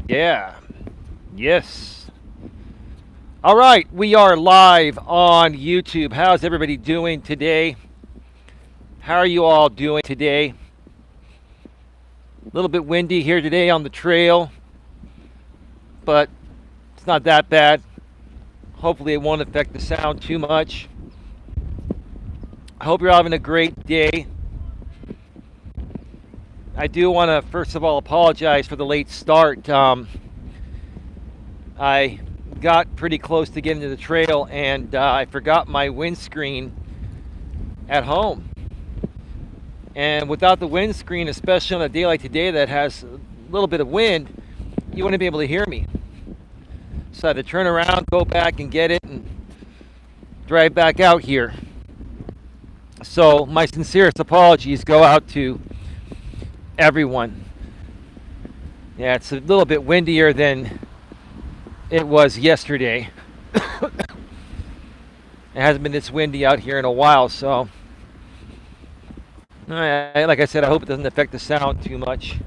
Yeah. Yes. All right, we are live on YouTube. How's everybody doing today? How are you all doing today? A little bit windy here today on the trail, but it's not that bad. Hopefully it won't affect the sound too much. I hope you're having a great day. I do want to first of all apologize for the late start. I got pretty close to getting to the trail and I forgot my windscreen at home. And without the windscreen, especially on a day like today that has a little bit of wind, you wouldn't be able to hear me. So I had to turn around, go back and get it, and drive back out here. So my sincerest apologies go out to everyone. Yeah, it's a little bit windier than it was yesterday. It hasn't been this windy out here in a while, so like I said, I hope it doesn't affect the sound too much.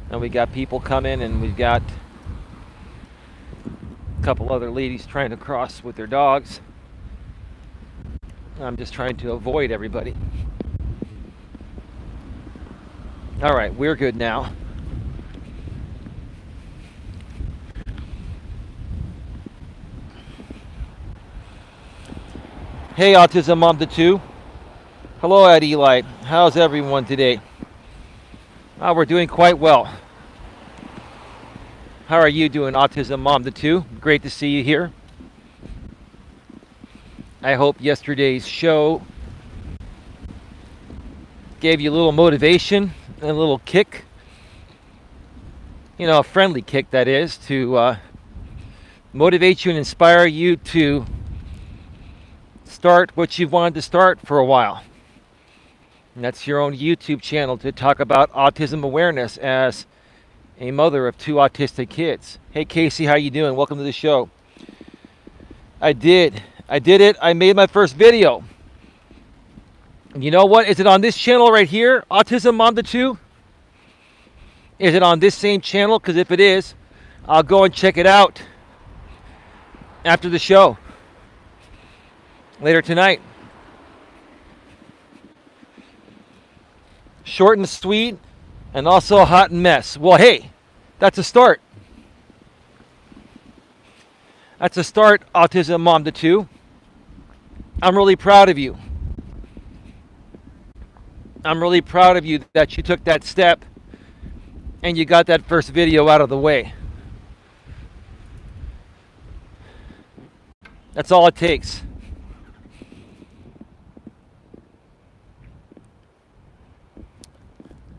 And we got people coming, and we've got a couple other ladies trying to cross with their dogs. I'm just trying to avoid everybody. All right, we're good now. Hey, Autism Mom to 2. Hello, at Eli. How's everyone today? We're doing quite well. How are you doing, Autism Mom to 2? Great to see you here. I hope yesterday's show gave you a little motivation and a little kick. You know, a friendly kick, that is, to motivate you and inspire you to start what you've wanted to start for a while. And that's your own YouTube channel to talk about autism awareness as a mother of 2 autistic kids. Hey Casey, how you doing? Welcome to the show. I did it. I made my first video. And you know what? Is it on this channel right here? Autism Mom to 2? Is it on this same channel? Because if it is, I'll go and check it out after the show. Later tonight. Short and sweet, and also a hot mess. Well, hey, that's a start. That's a start, Autism Mom to 2. I'm really proud of you. I'm really proud of you that you took that step and you got that first video out of the way. That's all it takes.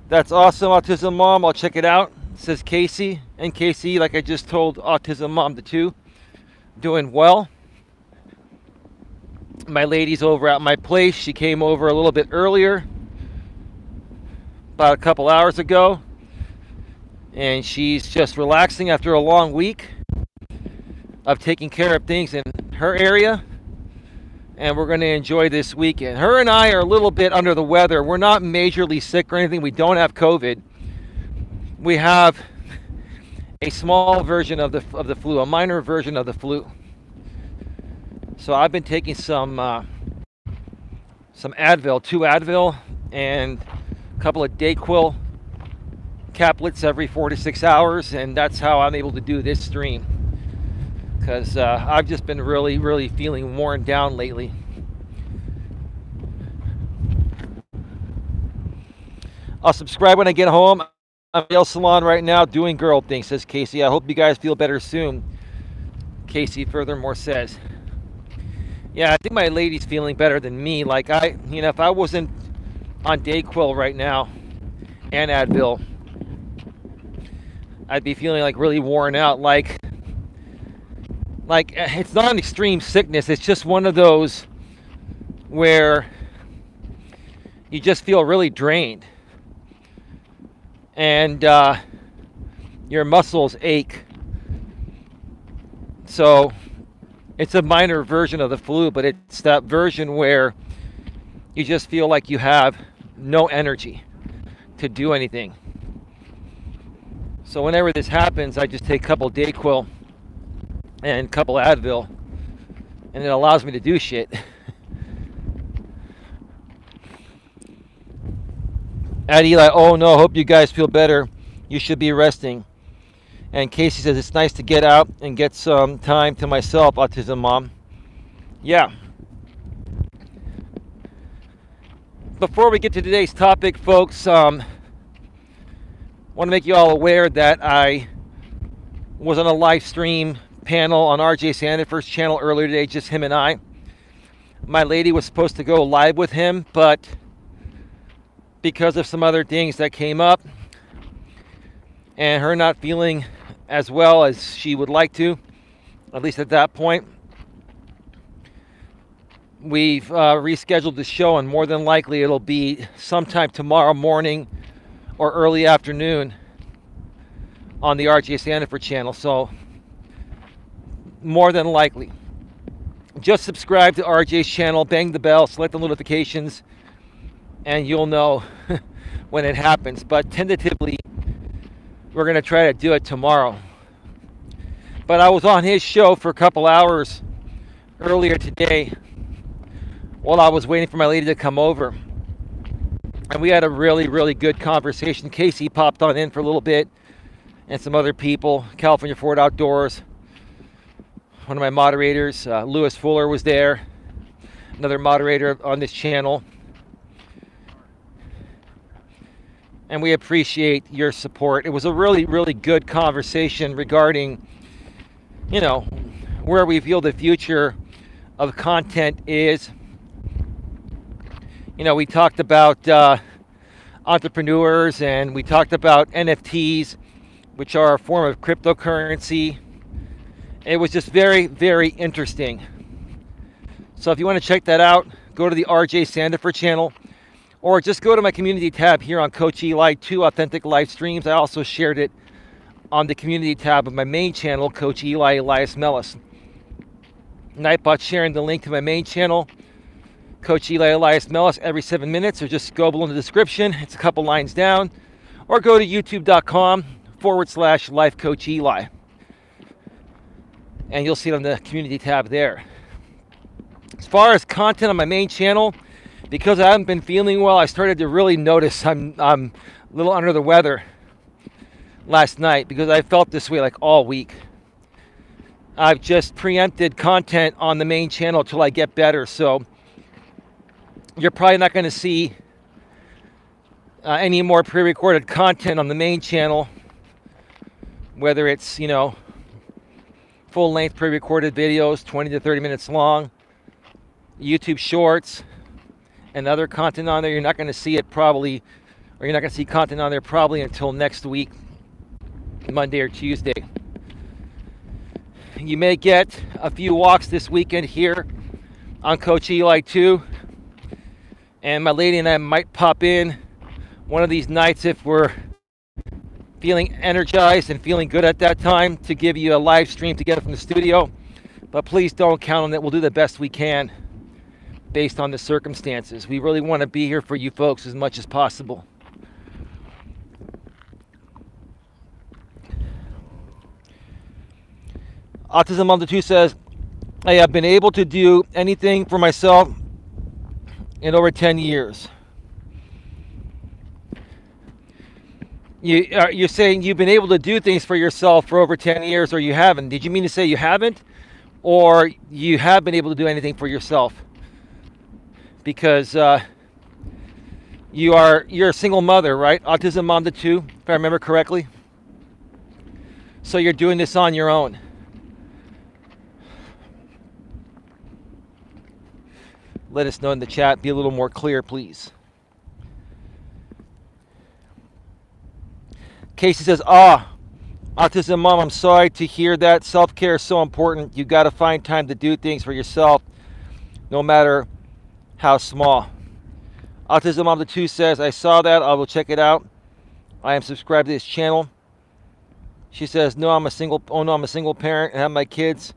That's awesome, Autism Mom. I'll check it out. It says Casey. And Casey, like I just told Autism Mom to 2, doing well. My lady's over at my place. She came over a little bit earlier, about a couple hours ago. And she's just relaxing after a long week of taking care of things in her area. And we're going to enjoy this weekend. Her and I are a little bit under the weather. We're not majorly sick or anything. We don't have COVID. We have a small version of the flu, a minor version of the flu. So I've been taking some Advil, 2 Advil, and a couple of Dayquil caplets every 4 to 6 hours, and that's how I'm able to do this stream. Because I've just been really feeling worn down lately. I'll subscribe when I get home. I'm at the nail salon right now doing girl things, says Casey. I hope you guys feel better soon. Casey furthermore says. Yeah, I think my lady's feeling better than me. Like if I wasn't on Dayquil right now and Advil, I'd be feeling like really worn out. Like it's not an extreme sickness. It's just one of those where you just feel really drained. And your muscles ache. So it's a minor version of the flu, but it's that version where you just feel like you have no energy to do anything. So whenever this happens, I just take a couple Dayquil and a couple Advil, and it allows me to do shit. At Eli, oh no, hope you guys feel better. You should be resting. And Casey says, it's nice to get out and get some time to myself, Autism Mom. Yeah. Before we get to today's topic, folks, want to make you all aware that I was on a live stream panel on RJ Sandiford's channel earlier today, just him and I. My lady was supposed to go live with him, but because of some other things that came up and her not feeling as well as she would like to, at least at that point, we've rescheduled the show, and more than likely it'll be sometime tomorrow morning or early afternoon on the RJ Sandiford channel. So more than likely, just subscribe to RJ's channel, bang the bell, select the notifications, and you'll know when it happens. But tentatively, we're going to try to do it tomorrow. But I was on his show for a couple hours earlier today while I was waiting for my lady to come over. And we had a really, really good conversation. Casey popped on in for a little bit, and some other people. California Ford Outdoors, one of my moderators. Lewis Fuller was there, another moderator on this channel. And we appreciate your support. It was a really, really good conversation regarding, you know, where we feel the future of content is. You know, we talked about entrepreneurs, and we talked about NFTs, which are a form of cryptocurrency. It was just very, very interesting. So if you want to check that out, go to the RJ Sandiford channel, or just go to my community tab here on Coach Eli, 2 authentic live streams. I also shared it on the community tab of my main channel, Coach Eli, Elias, Melas. Nightbot sharing the link to my main channel, Coach Eli, Elias, Melas, every 7 minutes, or just go below in the description. It's a couple lines down. Or go to youtube.com/Life Coach Eli. And you'll see it on the community tab there. As far as content on my main channel, because I haven't been feeling well, I started to really notice I'm a little under the weather last night, because I felt this way like all week. I've just preempted content on the main channel till I get better. So you're probably not going to see any more pre-recorded content on the main channel, whether it's, you know, full-length pre-recorded videos, 20 to 30 minutes long, YouTube shorts, and other content on there. You're not going to see it probably, or you're not going to see content on there probably until next week, Monday or Tuesday. You may get a few walks this weekend here on Coach Eli 2. And my lady and I might pop in one of these nights if we're feeling energized and feeling good at that time to give you a live stream together from the studio. But please don't count on it. We'll do the best we can based on the circumstances. We really want to be here for you folks as much as possible. Autism Mom 2 says, I have been able to do anything for myself in over 10 years. You're saying you've been able to do things for yourself for over 10 years, or you haven't. Did you mean to say you haven't? Or you have been able to do anything for yourself? Because you're a single mother, right? Autism Mom 2, if I remember correctly. So you're doing this on your own. Let us know in the chat. Be a little more clear, please. Casey says, Autism Mom, I'm sorry to hear that. Self-care is so important. You got to find time to do things for yourself, no matter how small. Autism Mom 2 says, I saw that. I will check it out. I am subscribed to this channel. She says, I'm a single parent and have my kids.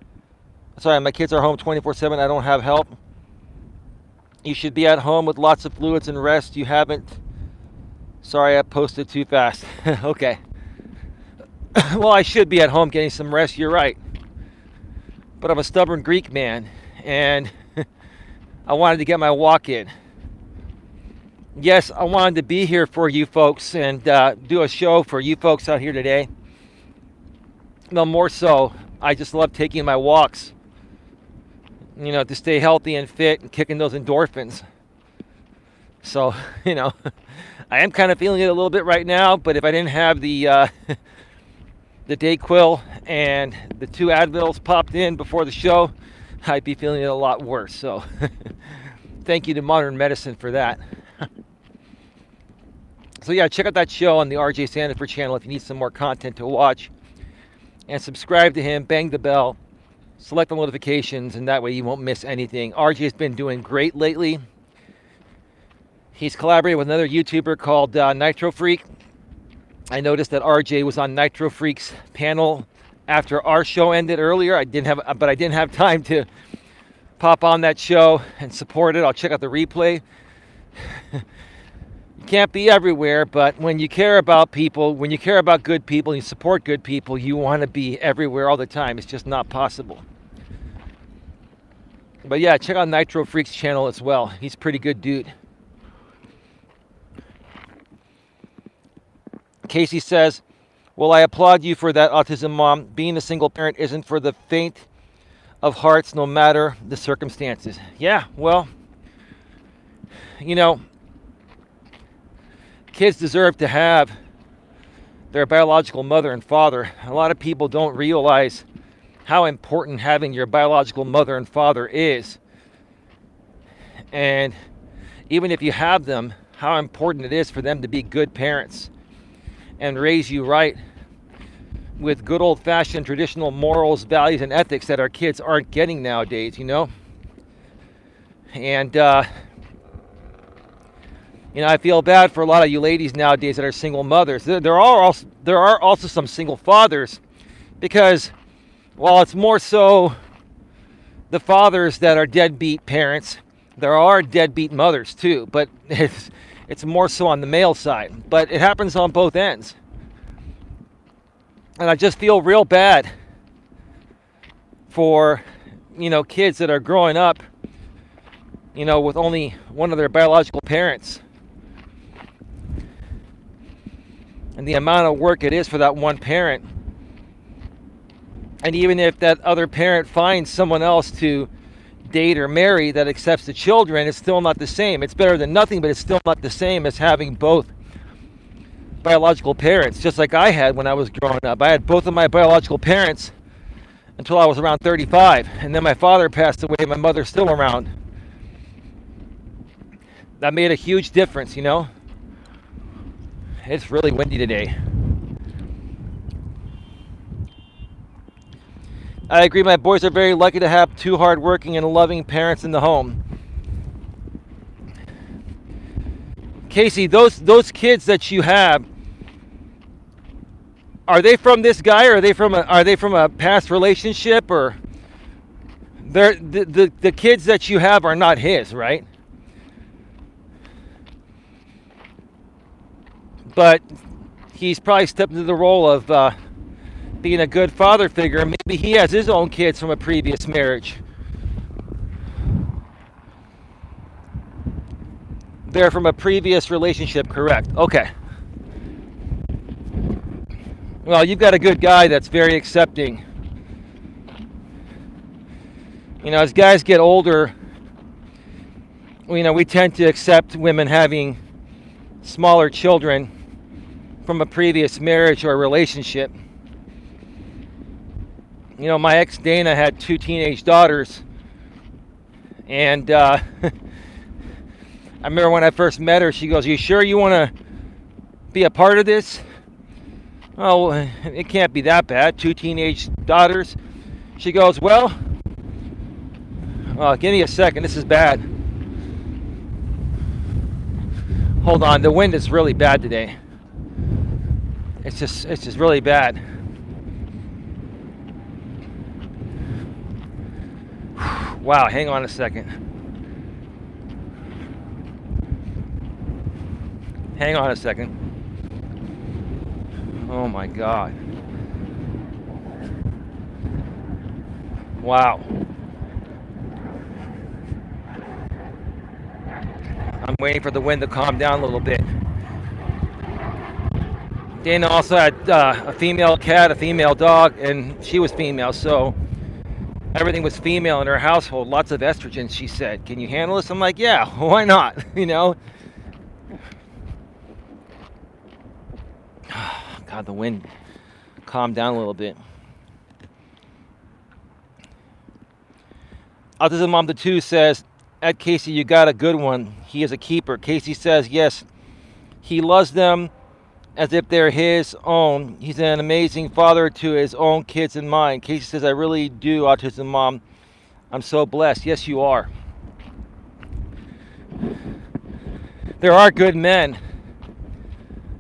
Sorry, my kids are home 24/7. I don't have help. You should be at home with lots of fluids and rest. You haven't. Sorry, I posted too fast. Okay. Well, I should be at home getting some rest. You're right. But I'm a stubborn Greek man, and I wanted to get my walk in. Yes, I wanted to be here for you folks and do a show for you folks out here today. No, more so, I just love taking my walks, to stay healthy and fit and kicking those endorphins. So, I am kind of feeling it a little bit right now, but if I didn't have the Dayquil and the 2 Advils popped in before the show, I'd be feeling it a lot worse. So thank you to modern medicine for that. So yeah, check out that show on the RJ Sandiford channel if you need some more content to watch. And subscribe to him, bang the bell, select the notifications, and that way you won't miss anything. RJ's been doing great lately. He's collaborated with another YouTuber called Nitro Freak. I noticed that RJ was on Nitro Freak's panel after our show ended earlier. I didn't have time to pop on that show and support it. I'll check out the replay. You can't be everywhere, but when you care about people, when you care about good people, you support good people, you want to be everywhere all the time. It's just not possible. But yeah, check out Nitro Freak's channel as well. He's a pretty good dude. Casey says, well, I applaud you for that, autism mom. Being a single parent isn't for the faint of hearts, no matter the circumstances. Yeah, well, kids deserve to have their biological mother and father. A lot of people don't realize how important having your biological mother and father is. And even if you have them, how important it is for them to be good parents and raise you right with good old-fashioned traditional morals, values, and ethics that our kids aren't getting nowadays, And, I feel bad for a lot of you ladies nowadays that are single mothers. There are also some single fathers, because while it's more so the fathers that are deadbeat parents, there are deadbeat mothers too, but it's more so on the male side. But it happens on both ends. And I just feel real bad for, kids that are growing up, with only one of their biological parents. And the amount of work it is for that one parent. And even if that other parent finds someone else to date or marry that accepts the children, it's still not the same. It's better than nothing, but it's still not the same as having both biological parents, just like I had when I was growing up. I had both of my biological parents until I was around 35, and then my father passed away, my mother's still around. That made a huge difference, It's really windy today. I agree, my boys are very lucky to have 2 hardworking and loving parents in the home. Casey, those kids that you have, are they from this guy, or are they from a past relationship, or the kids that you have are not his, right? But he's probably stepped into the role of being a good father figure. Maybe he has his own kids from a previous marriage. They're from a previous relationship, correct? Okay. Well, you've got a good guy that's very accepting. As guys get older, we tend to accept women having smaller children from a previous marriage or relationship. My ex Dana had 2 teenage daughters, and I remember when I first met her, she goes, "You sure you want to be a part of this?" "Oh, it can't be that bad. 2 teenage daughters." She goes, well, give me a second. This is bad. Hold on. The wind is really bad today. It's just really bad. Wow, hang on a second. Hang on a second. Oh my God. Wow. I'm waiting for the wind to calm down a little bit. Dana also had a female cat, a female dog, and she was female, so everything was female in her household. Lots of estrogen, she said. Can you handle this? I'm like, yeah, why not? God, the wind calmed down a little bit. Autism Mom the 2 says, at Casey, you got a good one. He is a keeper. Casey says, yes, he loves them as if they're his own. He's an amazing father to his own kids and mine. Casey says, I really do, Autism Mom. I'm so blessed. Yes, you are. There are good men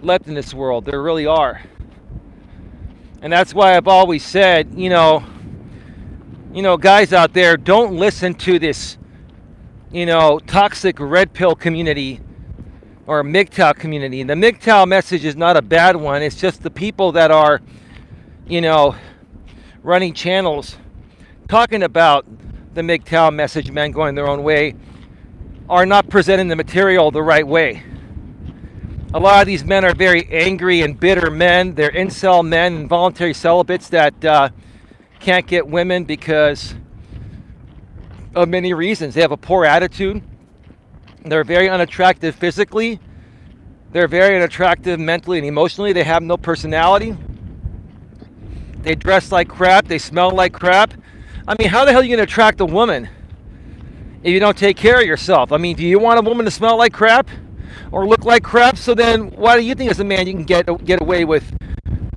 left in this world. There really are. And that's why I've always said, guys out there, don't listen to this, toxic red pill community or MGTOW community. And the MGTOW message is not a bad one. It's just the people that are, running channels talking about the MGTOW message, men going their own way, are not presenting the material the right way. A lot of these men are very angry and bitter men. They're incel men, involuntary celibates that can't get women because of many reasons. They have a poor attitude. They're very unattractive physically. They're very unattractive mentally and emotionally. They have no personality. They dress like crap. They smell like crap. I mean, how the hell are you going to attract a woman if you don't take care of yourself? I mean, do you want a woman to smell like crap or look like crap? So then why do you think as a man you can get away with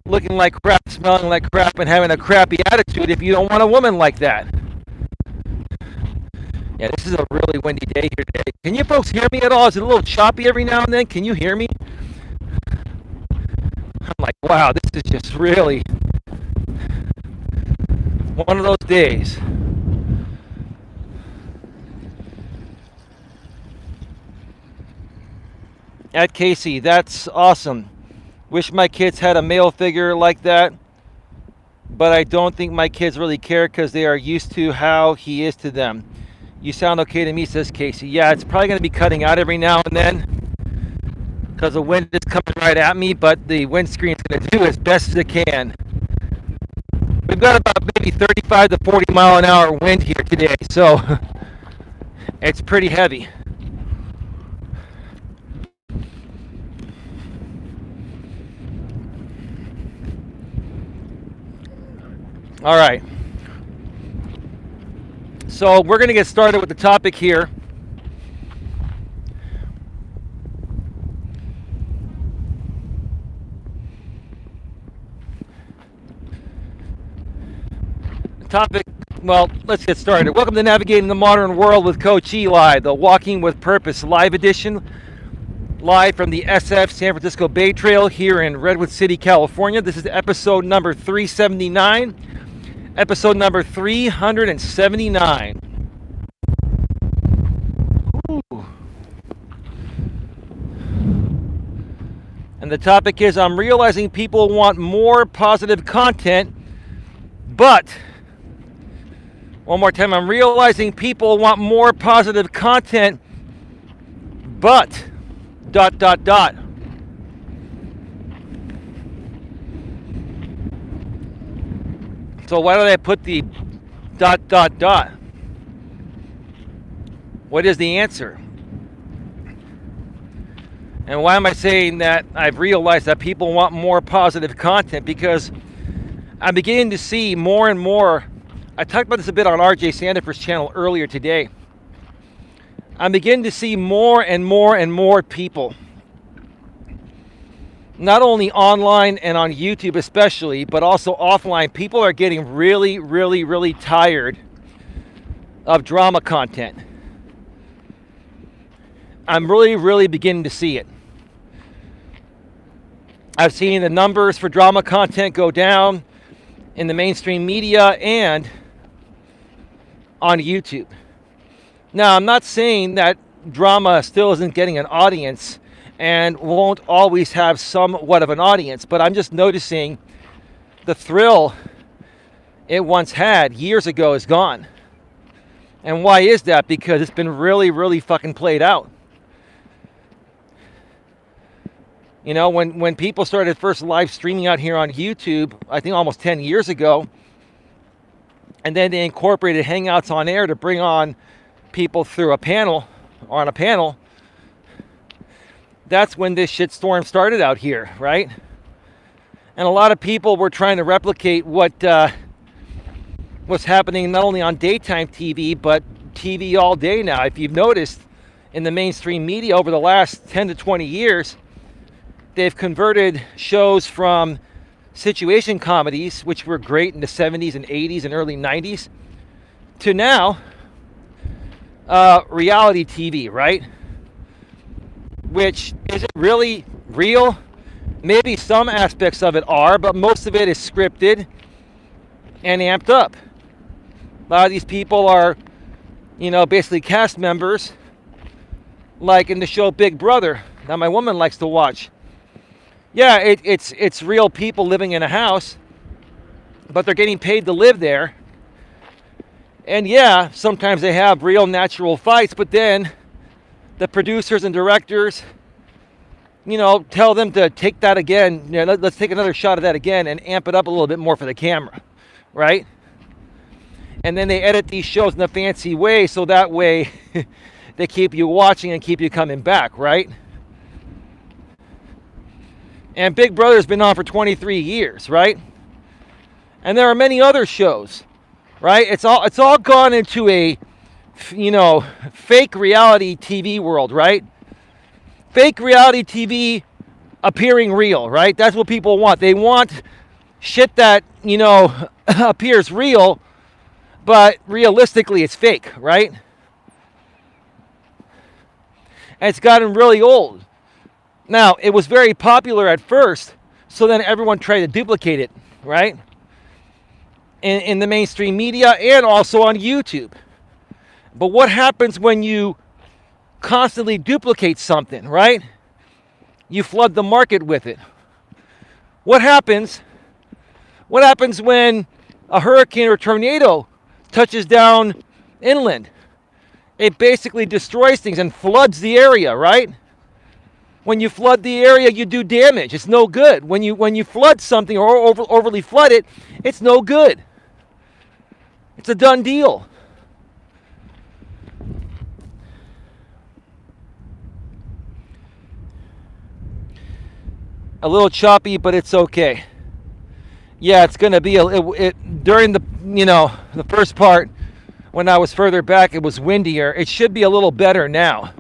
looking like crap, smelling like crap, and having a crappy attitude if you don't want a woman like that? Yeah, this is a really windy day here today. Can you folks hear me at all? Is it a little choppy every now and then? Can you hear me? I'm like, wow, this is just really one of those days. At Casey, that's awesome. Wish my kids had a male figure like that, but I don't think my kids really care because they are used to how he is to them. You sound okay to me, says Casey. Yeah, it's probably going to be cutting out every now and then because the wind is coming right at me, but the windscreen's going to do as best as it can. We've got about maybe 35 to 40 mile an hour wind here today, so it's pretty heavy. All right. So we're going to get started with the topic here. Let's get started. Welcome to Navigating the Modern World with Coach Eli, the Walking with Purpose live edition, live from the SF San Francisco Bay Trail here in Redwood City, California. This is episode number 379. Episode number 379. Ooh. And the topic is, I'm realizing people want more positive content, but, one more time, I'm realizing people want more positive content, but, ... So why did I put the ... What is the answer? And why am I saying that I've realized that people want more positive content? Because I'm beginning to see more and more. I talked about this a bit on RJ Sandifer's channel earlier today. I'm beginning to see more and more and more people, not only online and on YouTube especially, but also offline. People are getting really, really, really tired of drama content. I'm really, really beginning to see it. I've seen the numbers for drama content go down in the mainstream media and on YouTube. Now, I'm not saying that drama still isn't getting an audience and won't always have somewhat of an audience. But I'm just noticing the thrill it once had years ago is gone. And why is that? Because it's been really, really fucking played out. You know, when people started first live streaming out here on YouTube, I think almost 10 years ago, and then they incorporated Hangouts on Air to bring on people through a panel, on a panel, that's when this shitstorm started out here, right? And a lot of people were trying to replicate what's happening not only on daytime TV, but TV all day now. If you've noticed in the mainstream media over the last 10 to 20 years, they've converted shows from situation comedies, which were great in the 70s and 80s and early 90s, to now reality TV, right? Which isn't really real. Maybe some aspects of it are, but most of it is scripted and amped up. A lot of these people are, you know, basically cast members, like in the show Big Brother that my woman likes to watch. Yeah, it's real people living in a house, but they're getting paid to live there. And yeah, sometimes they have real natural fights, but then the producers and directors, you know, tell them to take that again. You know, let's take another shot of that again and amp it up a little bit more for the camera, right? And then they edit these shows in a fancy way, so that way they keep you watching and keep you coming back, right? And Big Brother's been on for 23 years, right? And there are many other shows, right? It's all gone into a, you know, fake reality TV world, right? Fake reality TV appearing real, right? That's what people want. They want shit that, you know, appears real, but realistically it's fake, right? And it's gotten really old. Now, it was very popular at first, so then everyone tried to duplicate it, right? In the mainstream media and also on YouTube. But what happens when you constantly duplicate something, right? You flood the market with it. What happens when a hurricane or tornado touches down inland? It basically destroys things and floods the area, right? When you flood the area, you do damage. It's no good. When you flood something or overly flood it, it's no good. It's a done deal. A little choppy, but it's okay. Yeah, it's going to be during the, you know, the first part when I was further back, it was windier. It should be a little better now.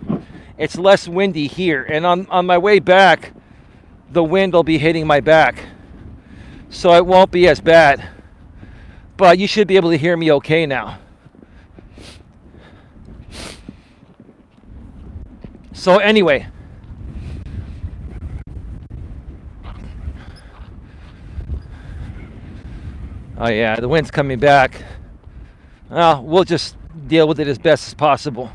It's less windy here, and on my way back, the wind will be hitting my back, so it won't be as bad. But you should be able to hear me okay now. So anyway, oh yeah, the wind's coming back. Well, we'll just deal with it as best as possible.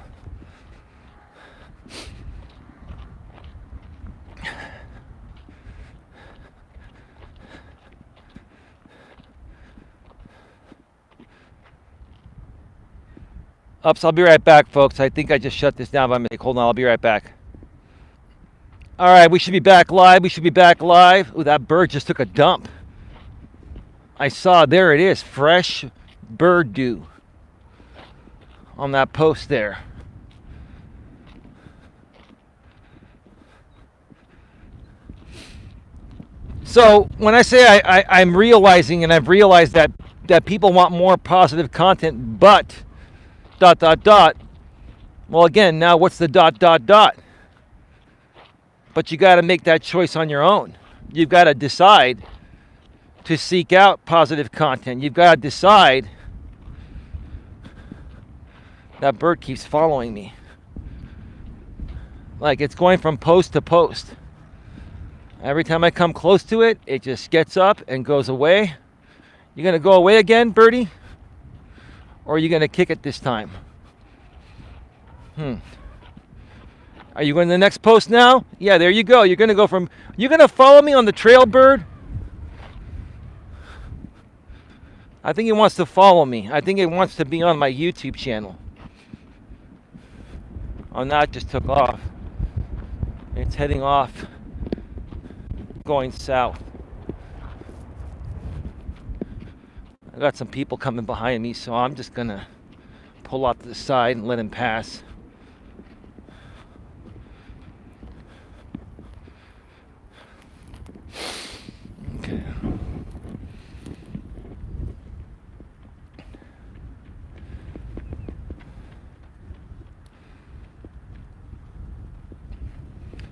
Ups, I'll be right back, folks. I think I just shut this down by mistake. Hold on, I'll be right back. All right, we should be back live. Ooh, that bird just took a dump. I saw, there it is, fresh bird dew on that post there. So when I say I'm realizing, and I've realized that people want more positive content, but ... Well, again, now what's the ... But you got to make that choice on your own. You've got to decide to seek out positive content. You've got to decide. That bird keeps following me. Like it's going from post to post. Every time I come close to it, it just gets up and goes away. You going to go away again, birdie? Or are you going to kick it this time? Are you going to the next post now? Yeah, there you go. You're going to follow me on the trail, bird? I think it wants to follow me. I think it wants to be on my YouTube channel. Oh, now it just took off. It's heading off, going south. I got some people coming behind me, so I'm just going to pull off to the side and let him pass. Okay.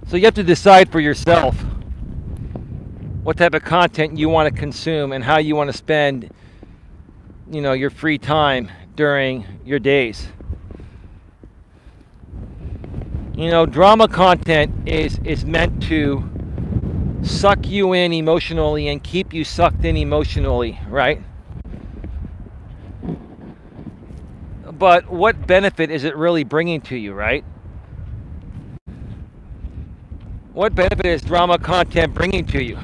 So you have to decide for yourself what type of content you want to consume and how you want to spend, your free time during your days. Drama content is meant to suck you in emotionally and keep you sucked in emotionally, right? But what benefit is it really bringing to you, right? What benefit is drama content bringing to you?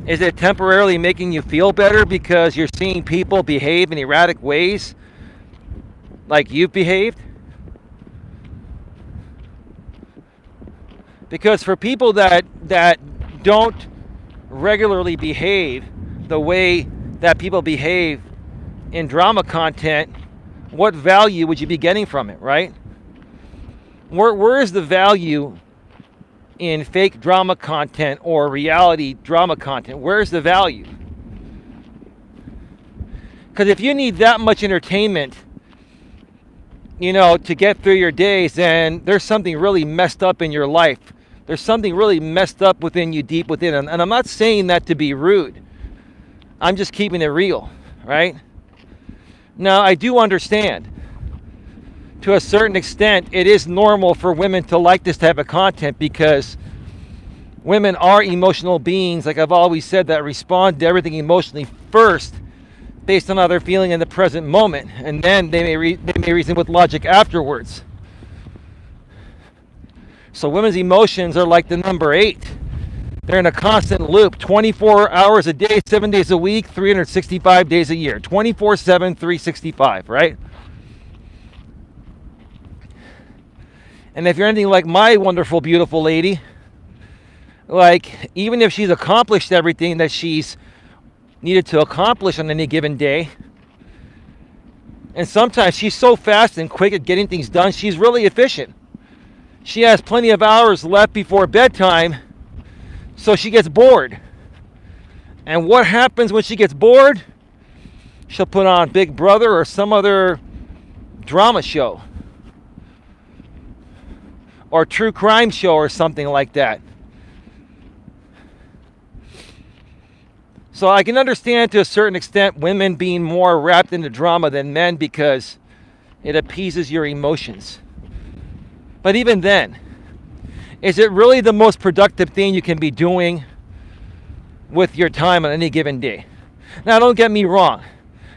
Is it temporarily making you feel better because you're seeing people behave in erratic ways like you've behaved? Because for people that don't regularly behave the way that people behave in drama content, what value would you be getting from it, right? Where is the value in fake drama content or reality drama content? Where's the value? Because if you need that much entertainment, to get through your days, then there's something really messed up in your life. There's something really messed up within you, deep within. And I'm not saying that to be rude. I'm just keeping it real, right? Now, I do understand. To a certain extent, it is normal for women to like this type of content because women are emotional beings, like I've always said, that respond to everything emotionally first based on how they're feeling in the present moment, and then they may reason with logic afterwards. So women's emotions are like the number 8. They're in a constant loop, 24 hours a day, 7 days a week, 365 days a year, 24/7, 365, right? And if you're anything like my wonderful, beautiful lady, like even if she's accomplished everything that she's needed to accomplish on any given day, and sometimes she's so fast and quick at getting things done, she's really efficient. She has plenty of hours left before bedtime, so she gets bored. And what happens when she gets bored? She'll put on Big Brother or some other drama show, or true crime show or something like that. So I can understand to a certain extent women being more wrapped into drama than men because it appeases your emotions. But even then, is it really the most productive thing you can be doing with your time on any given day? Now, don't get me wrong.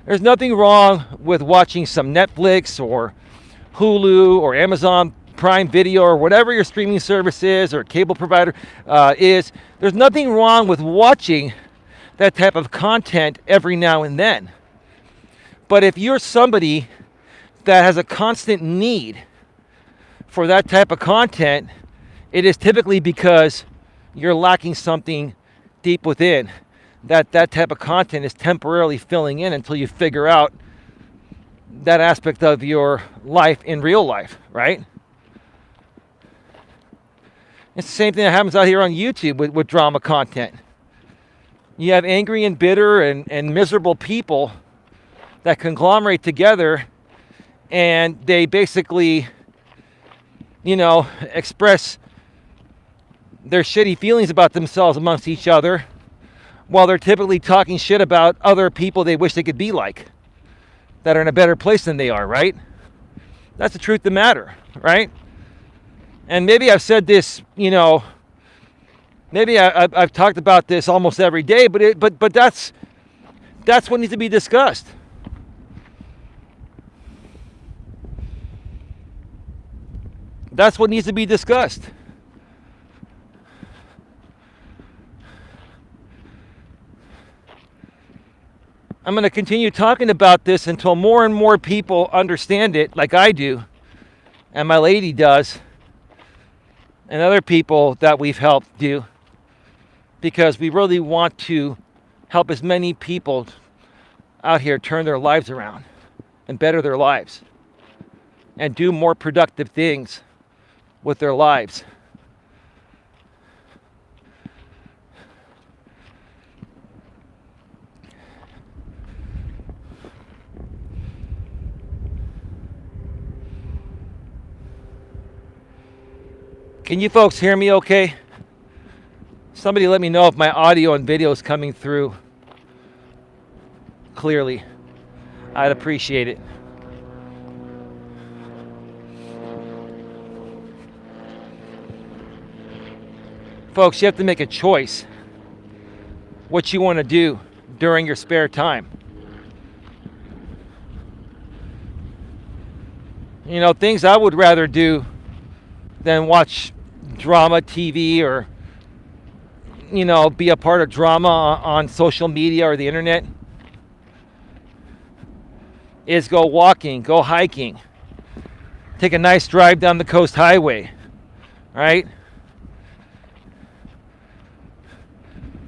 There's nothing wrong with watching some Netflix or Hulu or Amazon Prime Video or whatever your streaming service is or cable provider is. There's nothing wrong with watching that type of content every now and then. But if you're somebody that has a constant need for that type of content, it is typically because you're lacking something deep within that type of content is temporarily filling in until you figure out that aspect of your life in real life, right? It's the same thing that happens out here on YouTube with drama content. You have angry and bitter and miserable people that conglomerate together, and they basically, express their shitty feelings about themselves amongst each other, while they're typically talking shit about other people they wish they could be like, that are in a better place than they are, right? That's the truth of the matter, right? And maybe I've said this, maybe I've talked about this almost every day, but that's what needs to be discussed. That's what needs to be discussed. I'm going to continue talking about this until more and more people understand it, like I do, and my lady does, and other people that we've helped do, because we really want to help as many people out here turn their lives around and better their lives and do more productive things with their lives. Can you folks hear me okay? Somebody let me know if my audio and video is coming through clearly. I'd appreciate it. Folks, you have to make a choice what you want to do during your spare time. You know, things I would rather do than watch drama TV or, you know, be a part of drama on social media or the internet is go walking, go hiking, take a nice drive down the coast highway, right?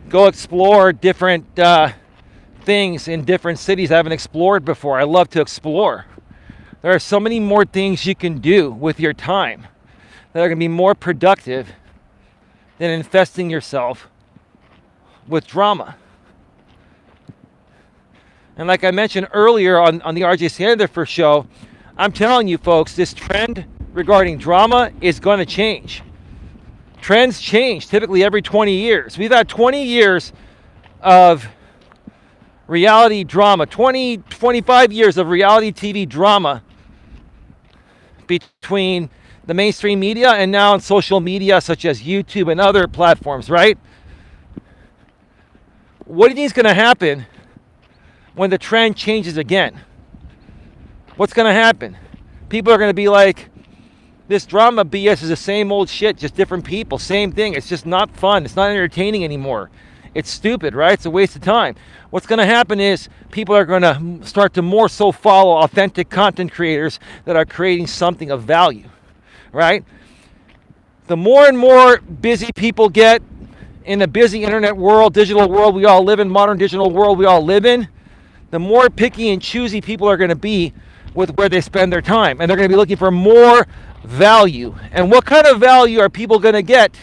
Go explore different things in different cities I haven't explored before. I love to explore. There are so many more things you can do with your time that are going to be more productive than infesting yourself with drama. And like I mentioned earlier on the RJ Sandifer show, I'm telling you folks, this trend regarding drama is going to change. Trends change typically every 20 years. We've had 20 years of reality drama, 25 years of reality TV drama between the mainstream media and now on social media such as YouTube and other platforms, right? What do you think is going to happen when the trend changes again? What's going to happen? People are going to be like, this drama BS is the same old shit, just different people, same thing. It's just not fun. It's not entertaining anymore. It's stupid, right? It's a waste of time. What's going to happen is people are going to start to more so follow authentic content creators that are creating something of value, right? The more and more busy people get in the busy internet world, digital world we all live in, modern digital world we all live in, the more picky and choosy people are going to be with where they spend their time. And they're going to be looking for more value. And what kind of value are people going to get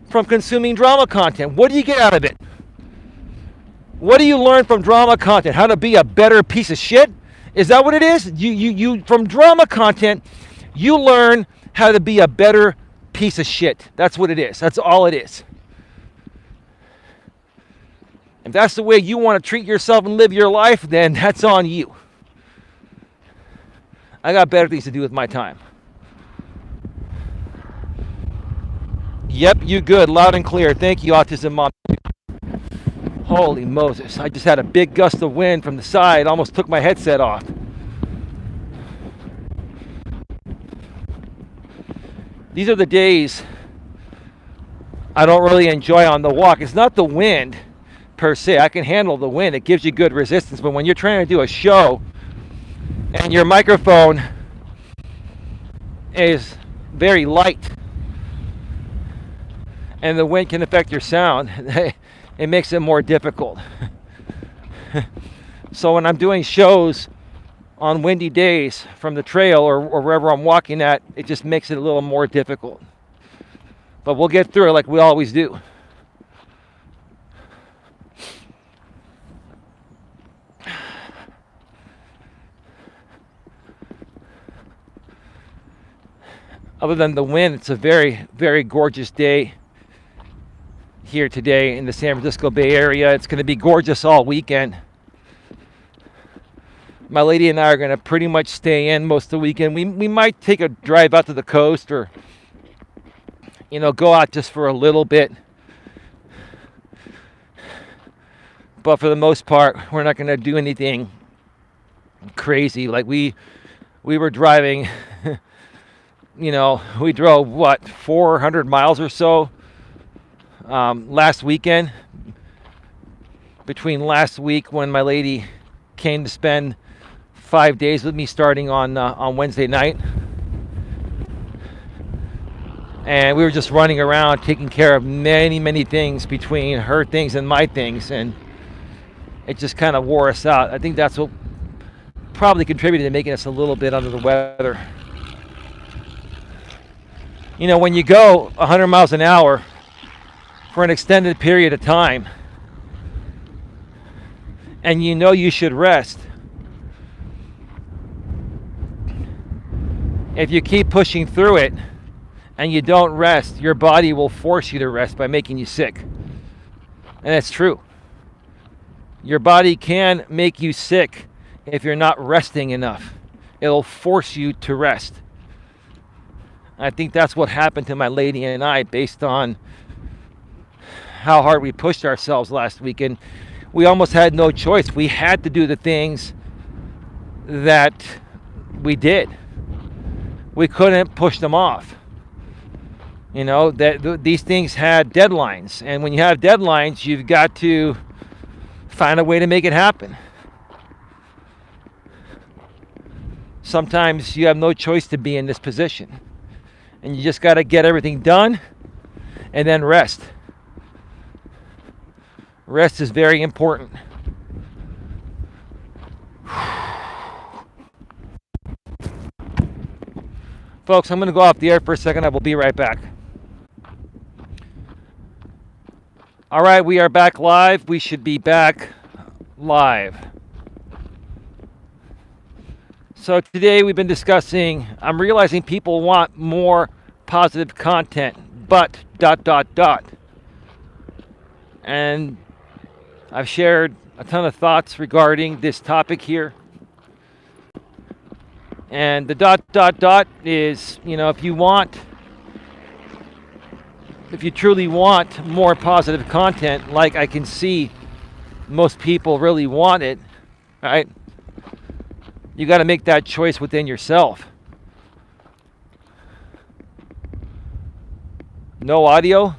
from consuming drama content? What do you get out of it? What do you learn from drama content? How to be a better piece of shit? Is that what it is? You from drama content, you learn how to be a better piece of shit. That's what it is. That's all it is. If that's the way you want to treat yourself and live your life, then that's on you. I got better things to do with my time. Yep, you good. Loud and clear. Thank you, Autism Mom. Holy Moses. I just had a big gust of wind from the side. Almost took my headset off. These are the days I don't really enjoy on the walk. It's not the wind per se. I can handle the wind. It gives you good resistance. But when you're trying to do a show and your microphone is very light and the wind can affect your sound, it makes it more difficult. So when I'm doing shows on windy days from the trail or wherever I'm walking at, it just makes it a little more difficult. But we'll get through it like we always do. Other than the wind, it's a very, very gorgeous day here today in the San Francisco Bay Area. It's going to be gorgeous all weekend. My lady and I are going to pretty much stay in most of the weekend. We might take a drive out to the coast or, go out just for a little bit. But for the most part, we're not going to do anything crazy. Like we were driving we drove, 400 miles or so last weekend. Between last week when my lady came to spend 5 days with me starting on Wednesday night. And we were just running around taking care of many things between her things and my things, and it just kind of wore us out. I think that's what probably contributed to making us a little bit under the weather. When you go 100 miles an hour for an extended period of time, and you should rest, if you keep pushing through it and you don't rest, your body will force you to rest by making you sick. And it's true. Your body can make you sick if you're not resting enough. It'll force you to rest. I think that's what happened to my lady and I based on how hard we pushed ourselves last week. And we almost had no choice. We had to do the things that we did. We couldn't push them off. These things had deadlines. And when you have deadlines, you've got to find a way to make it happen. Sometimes you have no choice to be in this position. And you just got to get everything done and then rest. Rest is very important. Folks, I'm going to go off the air for a second. I will be right back. All right, we are back live. We should be back live. So today we've been discussing, I'm realizing people want more positive content, but ... And I've shared a ton of thoughts regarding this topic here. And the ... is, if you truly want more positive content, like I can see most people really want it, right? You got to make that choice within yourself. No audio?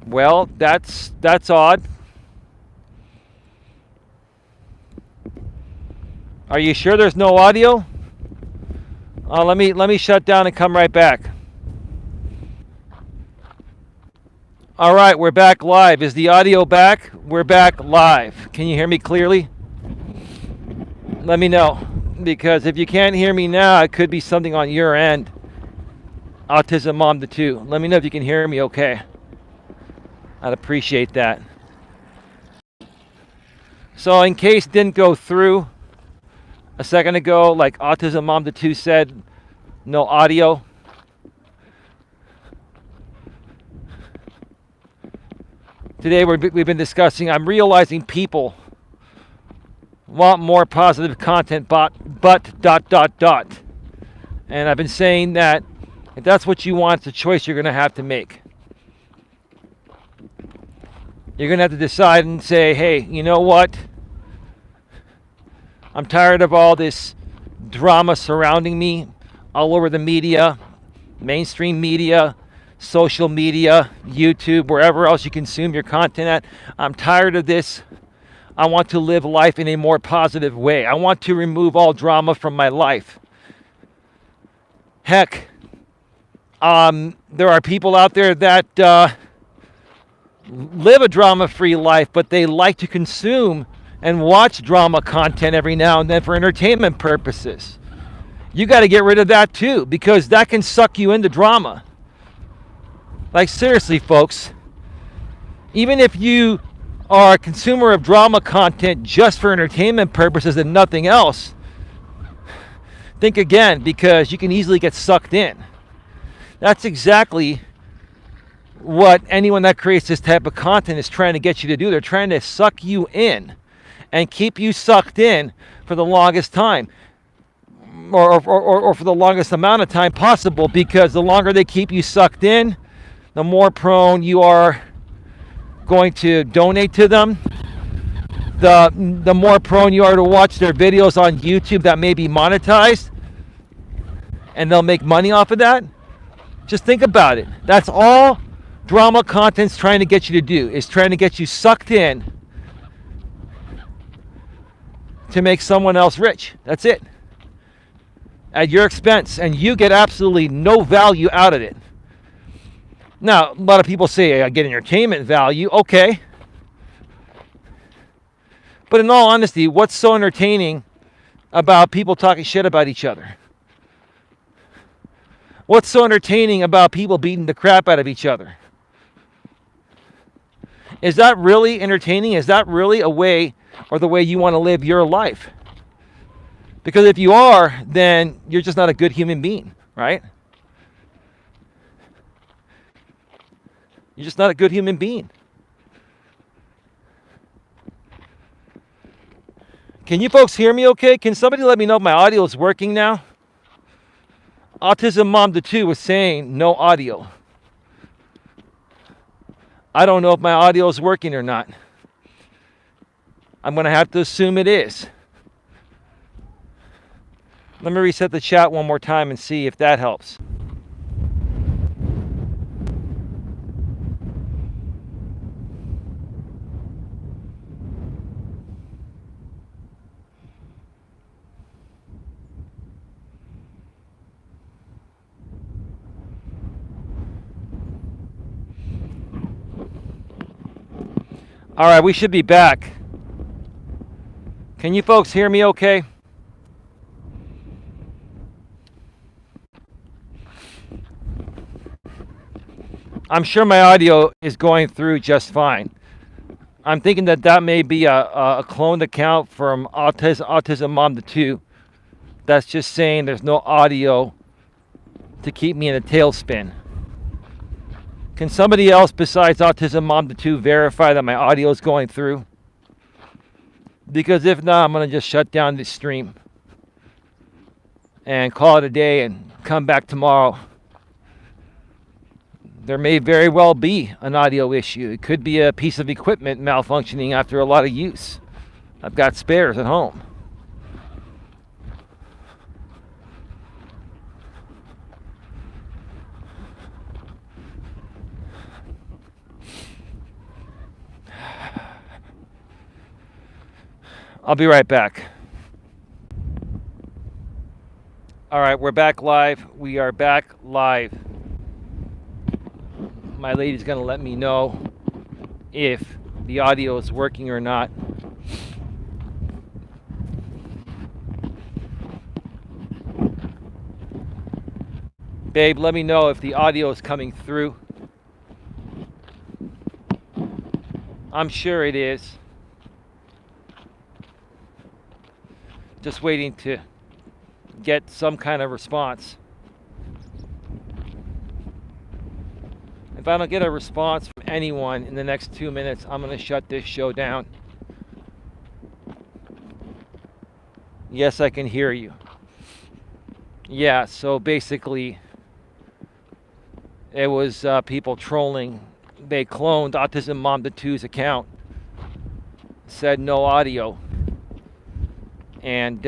Well, that's odd. Are you sure there's no audio? Let me shut down and come right back. All right, we're back live. Is the audio back? We're back live. Can you hear me clearly? Let me know, because if you can't hear me now, it could be something on your end. Autism Mom to 2. Let me know if you can hear me okay. I'd appreciate that. So in case it didn't go through a second ago, like Autism Mom to 2 said, no audio. Today we've been discussing, I'm realizing people want more positive content, but ... And I've been saying that if that's what you want, it's a choice you're going to have to make. You're going to have to decide and say, hey, you know what? I'm tired of all this drama surrounding me all over the media, mainstream media, social media, YouTube, wherever else you consume your content at. I'm tired of this. I want to live life in a more positive way. I want to remove all drama from my life. Heck, there are people out there that live a drama-free life, but they like to consume and watch drama content every now and then for entertainment purposes. You got to get rid of that too, because that can suck you into drama. Like seriously, folks, even if you are a consumer of drama content just for entertainment purposes and nothing else, think again, because you can easily get sucked in. That's exactly what anyone that creates this type of content is trying to get you to do. They're trying to suck you in and keep you sucked in for the longest time, or for the longest amount of time possible, because the longer they keep you sucked in, the more prone you are going to donate to them, the more prone you are to watch their videos on YouTube that may be monetized, and they'll make money off of that. Just think about it. That's all drama content's trying to get you to do, is trying to get you sucked in to make someone else rich. That's it. At your expense, and you get absolutely no value out of it. Now, a lot of people say I get entertainment value. Okay. But in all honesty, what's so entertaining about people talking shit about each other? What's so entertaining about people beating the crap out of each other? Is that really entertaining? Is that really a way, or the way you want to live your life? Because if you are, then you're just not a good human being, right? You're just not a good human being. Can you folks hear me okay? Can somebody let me know if my audio is working now? Autism Mom to 2 was saying no audio. I don't know if my audio is working or not. I'm going to have to assume it is. Let me reset the chat one more time and see if that helps. All right, we should be back. Can you folks hear me okay? I'm sure my audio is going through just fine. I'm thinking that may be a cloned account from Autism Mom to 2. That's just saying there's no audio to keep me in a tailspin. Can somebody else besides Autism Mom to 2 verify that my audio is going through? Because if not, I'm going to just shut down this stream and call it a day and come back tomorrow. There may very well be an audio issue. It could be a piece of equipment malfunctioning after a lot of use. I've got spares at home. I'll be right back. All right, we're back live. We are back live. My lady's going to let me know if the audio is working or not. Babe, let me know if the audio is coming through. I'm sure it is. Just waiting to get some kind of response. If I don't get a response from anyone in the next 2 minutes, I'm going to shut this show down. Yes, I can hear you. Yeah, so basically, it was people trolling. They cloned Autism Mom to 2's account. Said no audio. And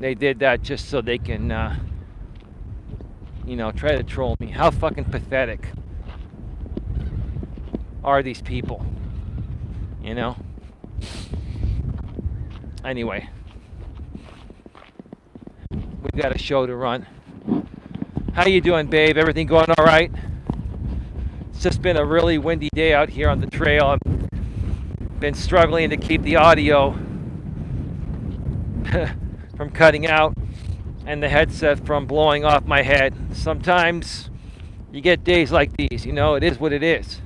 they did that just so they can, try to troll me. How fucking pathetic are these people? You know? Anyway, we've got a show to run. How you doing, babe? Everything going all right? It's just been a really windy day out here on the trail. I've been struggling to keep the audio from cutting out and the headset from blowing off my head. Sometimes you get days like these, it is what it is.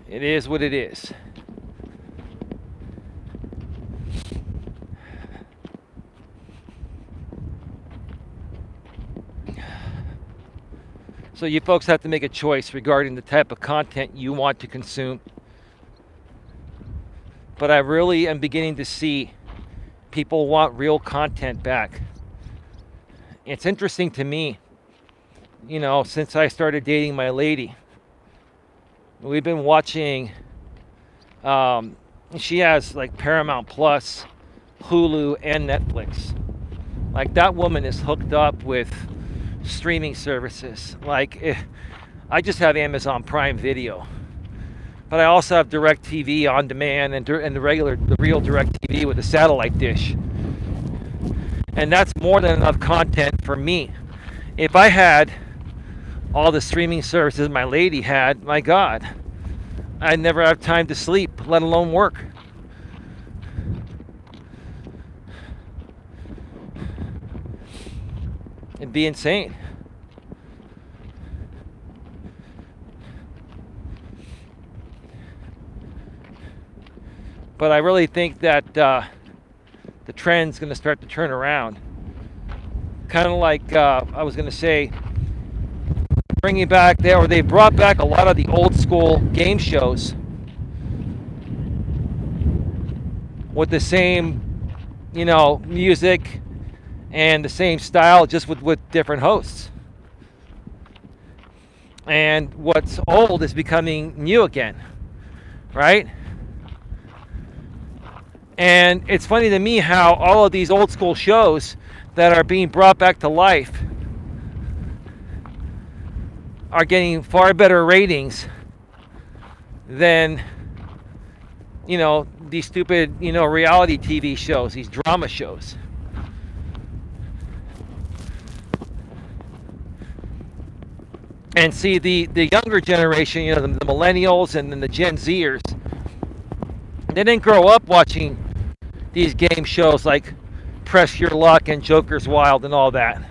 It is what it is. So you folks have to make a choice regarding the type of content you want to consume. But I really am beginning to see people want real content back. It's interesting to me, since I started dating my lady, we've been watching, she has like Paramount Plus, Hulu, and Netflix. Like, that woman is hooked up with streaming services. I just have Amazon Prime Video, but I also have DirecTV on demand and the real DirecTV with a satellite dish. And that's more than enough content for me. If I had all the streaming services my lady had, my God, I'd never have time to sleep, let alone work. It'd be insane. But I really think that the trend's going to start to turn around. Kind of like I was going to say, bringing back there, or they brought back a lot of the old school game shows with the same, music and the same style, just with different hosts. And what's old is becoming new again, right? And it's funny to me how all of these old school shows that are being brought back to life are getting far better ratings than, these stupid, reality TV shows, these drama shows. And see, the younger generation, the millennials and then the Gen Zers, they didn't grow up watching these game shows like Press Your Luck and Joker's Wild and all that.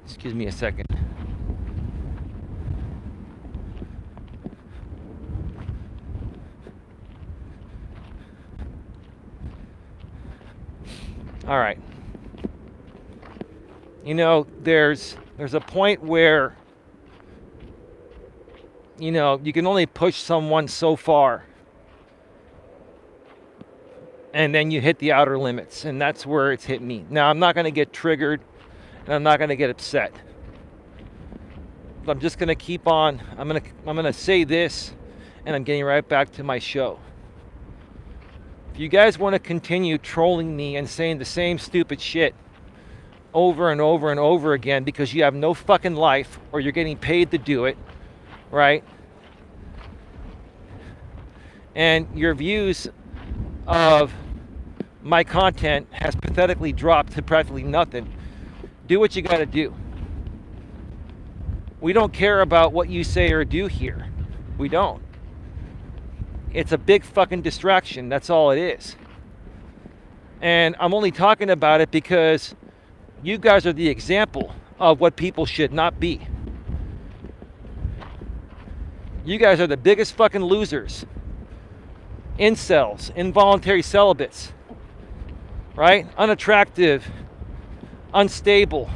Excuse me a second. All right. There's a point where, you can only push someone so far. And then you hit the outer limits, and that's where it's hit me. Now, I'm not going to get triggered, and I'm not going to get upset. But I'm just going to keep on. I'm going to say this, and I'm getting right back to my show. If you guys want to continue trolling me and saying the same stupid shit over and over and over again because you have no fucking life or you're getting paid to do it, right? And your views of my content has pathetically dropped to practically nothing, do what you got to do. We don't care about what you say or do here. We don't. It's a big fucking distraction. That's all it is. And I'm only talking about it because you guys are the example of what people should not be. You guys are the biggest fucking losers. Incels, involuntary celibates, right? Unattractive, unstable,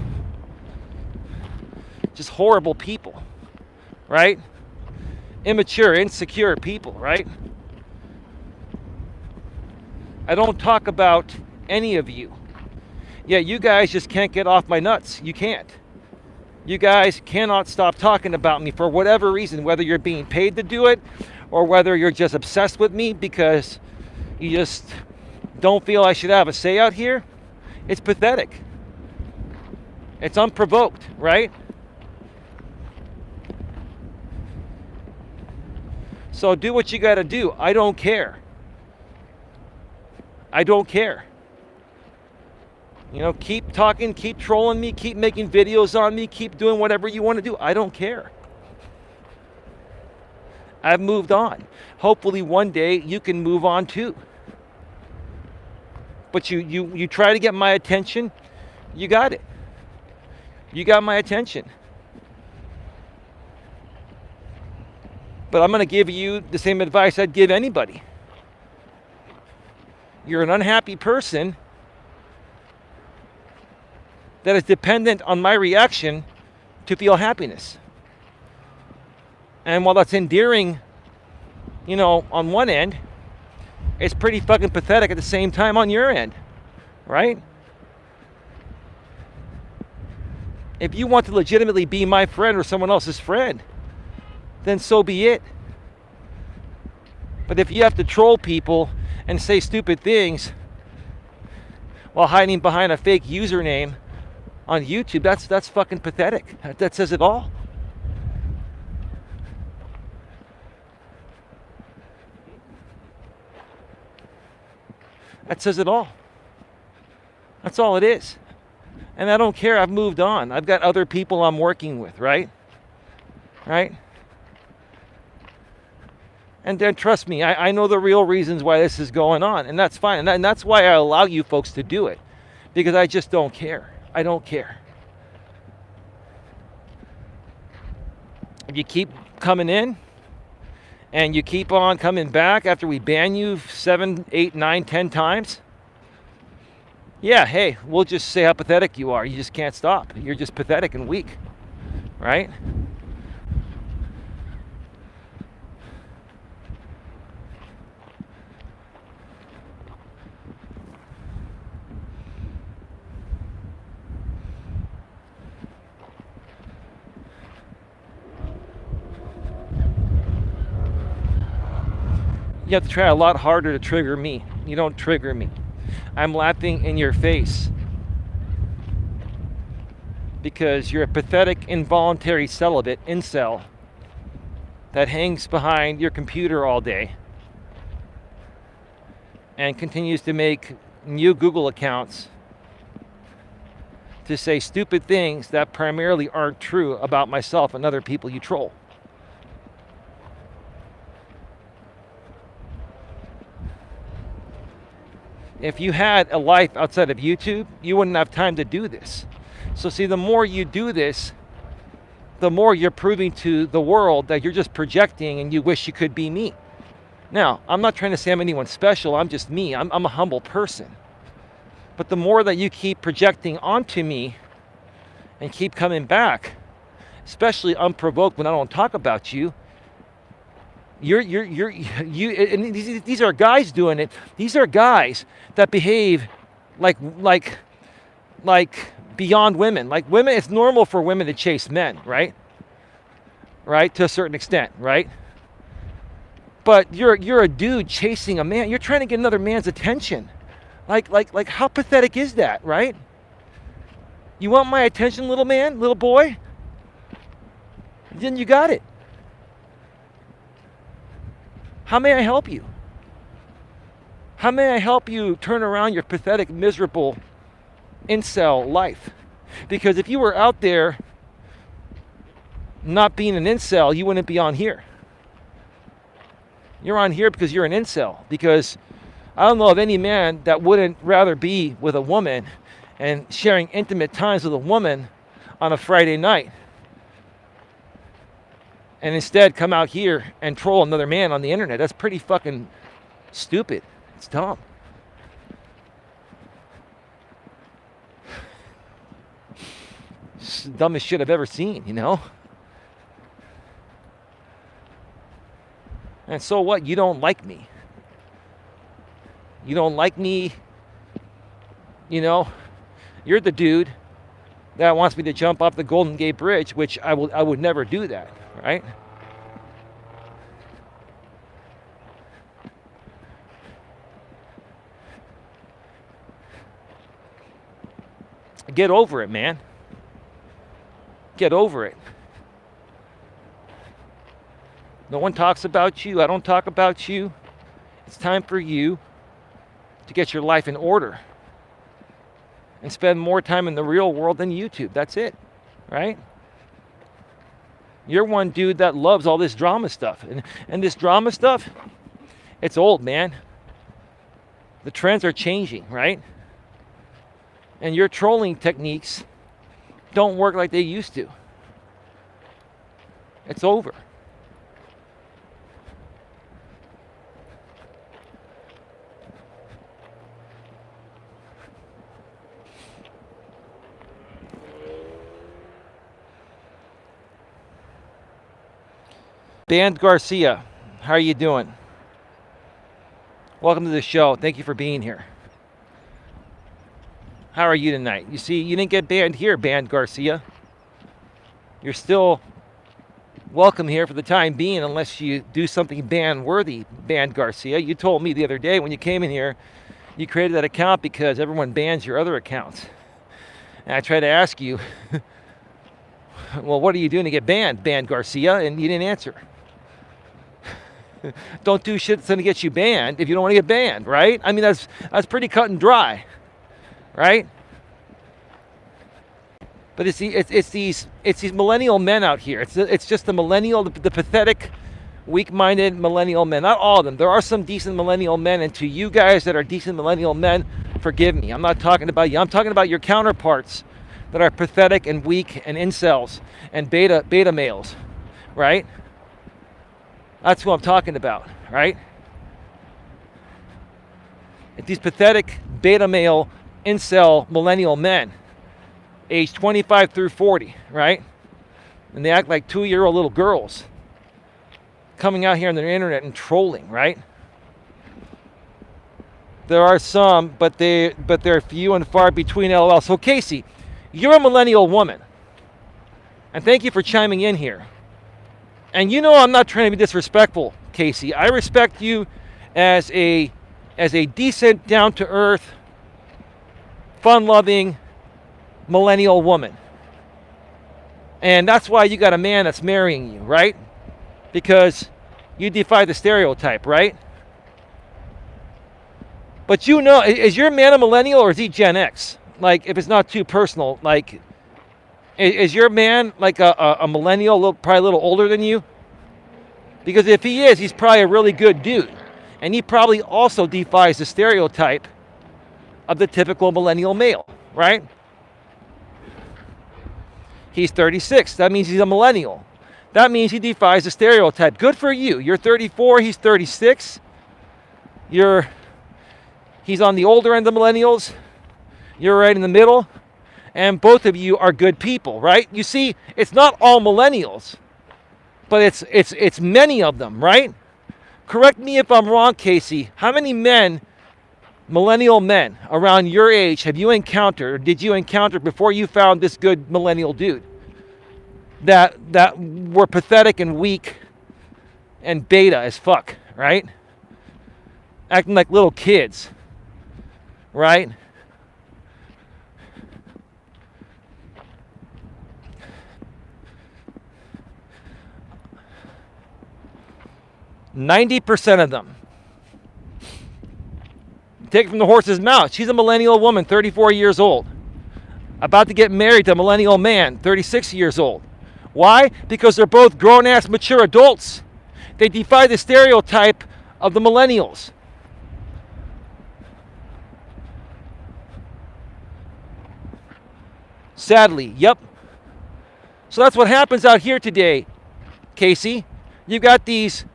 just horrible people, right? Immature, insecure people, right? I don't talk about any of you. Yeah, you guys just can't get off my nuts. You can't. You guys cannot stop talking about me for whatever reason, whether you're being paid to do it or whether you're just obsessed with me because you just don't feel I should have a say out here. It's pathetic. It's unprovoked, right? So do what you got to do. I don't care. I don't care. Keep talking, keep trolling me, keep making videos on me, keep doing whatever you want to do. I don't care. I've moved on. Hopefully one day you can move on too. But you try to get my attention, you got it. You got my attention. But I'm going to give you the same advice I'd give anybody. You're an unhappy person that is dependent on my reaction to feel happiness. And while that's endearing, on one end, it's pretty fucking pathetic at the same time on your end, right? If you want to legitimately be my friend or someone else's friend, then so be it. But if you have to troll people and say stupid things while hiding behind a fake username on YouTube, that's fucking pathetic. That says it all. That says it all. That's all it is. And I don't care. I've moved on. I've got other people I'm working with, right? Right? And then trust me, I know the real reasons why this is going on. And that's fine. And that's why I allow you folks to do it. Because I just don't care. I don't care. If you keep coming in and you keep on coming back after we ban you 7, 8, 9, 10 times, yeah, hey, we'll just say how pathetic you are. You just can't stop. You're just pathetic and weak, right? You have to try a lot harder to trigger me. You don't trigger me. I'm laughing in your face because you're a pathetic, involuntary celibate incel that hangs behind your computer all day and continues to make new Google accounts to say stupid things that primarily aren't true about myself and other people you troll. If you had a life outside of YouTube, you wouldn't have time to do this. So see, the more you do this, the more you're proving to the world that you're just projecting and you wish you could be me. Now, I'm not trying to say I'm anyone special. I'm just me. I'm a humble person. But the more that you keep projecting onto me and keep coming back, especially unprovoked when I don't talk about you, and these are guys doing it. These are guys that behave like beyond women. Like women, it's normal for women to chase men, right? Right, to a certain extent, right? But you're a dude chasing a man. You're trying to get another man's attention. Like how pathetic is that, right? You want my attention, little man, little boy? Then you got it. How may I help you? How may I help you turn around your pathetic, miserable incel life? Because if you were out there not being an incel, you wouldn't be on here. You're on here because you're an incel. Because I don't know of any man that wouldn't rather be with a woman and sharing intimate times with a woman on a Friday night, and instead come out here and troll another man on the internet. That's pretty fucking stupid. It's dumb. It's the dumbest shit I've ever seen, And so what? You don't like me. You don't like me. You're the dude that wants me to jump off the Golden Gate Bridge, which I would never do that. Right? Get over it, man. Get over it. No one talks about you. I don't talk about you. It's time for you to get your life in order and spend more time in the real world than YouTube. That's it, right? You're one dude that loves all this drama stuff. And this drama stuff, it's old, man. The trends are changing, right? And your trolling techniques don't work like they used to. It's over. Dan Garcia, how are you doing? Welcome to the show. Thank you for being here. How are you tonight? You see, you didn't get banned here, Band Garcia. You're still welcome here for the time being unless you do something ban-worthy, Band Garcia. You told me the other day when you came in here, you created that account because everyone bans your other accounts. And I tried to ask you, well, what are you doing to get banned, Band Garcia? And you didn't answer. Don't do shit that's going to get you banned if you don't want to get banned, right? I mean, that's pretty cut and dry, right? But it's these millennial men out here. It's just the millennial, the pathetic, weak-minded millennial men. Not all of them. There are some decent millennial men, and to you guys that are decent millennial men, forgive me. I'm not talking about you. I'm talking about your counterparts that are pathetic and weak and incels and beta males, right? That's who I'm talking about, right? It's these pathetic beta male incel millennial men, age 25 through 40, right? And they act like 2-year-old little girls coming out here on the internet and trolling, right? There are some, but they're few and far between, LOL. So Casey, you're a millennial woman. And thank you for chiming in here. And you know I'm not trying to be disrespectful, Casey. I respect you as a decent, down-to-earth, fun-loving millennial woman. And that's why you got a man that's marrying you, right? Because you defy the stereotype, right? But you know, is your man a millennial or is he Gen X? Like, if it's not too personal, like, is your man like a millennial, probably a little older than you? Because if he is, he's probably a really good dude. And he probably also defies the stereotype of the typical millennial male, right? He's 36. That means he's a millennial. That means he defies the stereotype. Good for you. You're 34, he's 36. He's on the older end of millennials. You're right in the middle. And both of you are good people, right? You see, it's not all millennials, but it's many of them, right? Correct me if I'm wrong, Casey. How many millennial men around your age have you encountered, or did you encounter before you found this good millennial dude that were pathetic and weak and beta as fuck, right? Acting like little kids, right? 90% of them. Take it from the horse's mouth. She's a millennial woman, 34 years old, about to get married to a millennial man, 36 years old. Why? Because they're both grown-ass, mature adults. They defy the stereotype of the millennials. Sadly, yep. So that's what happens out here today, Casey. You got these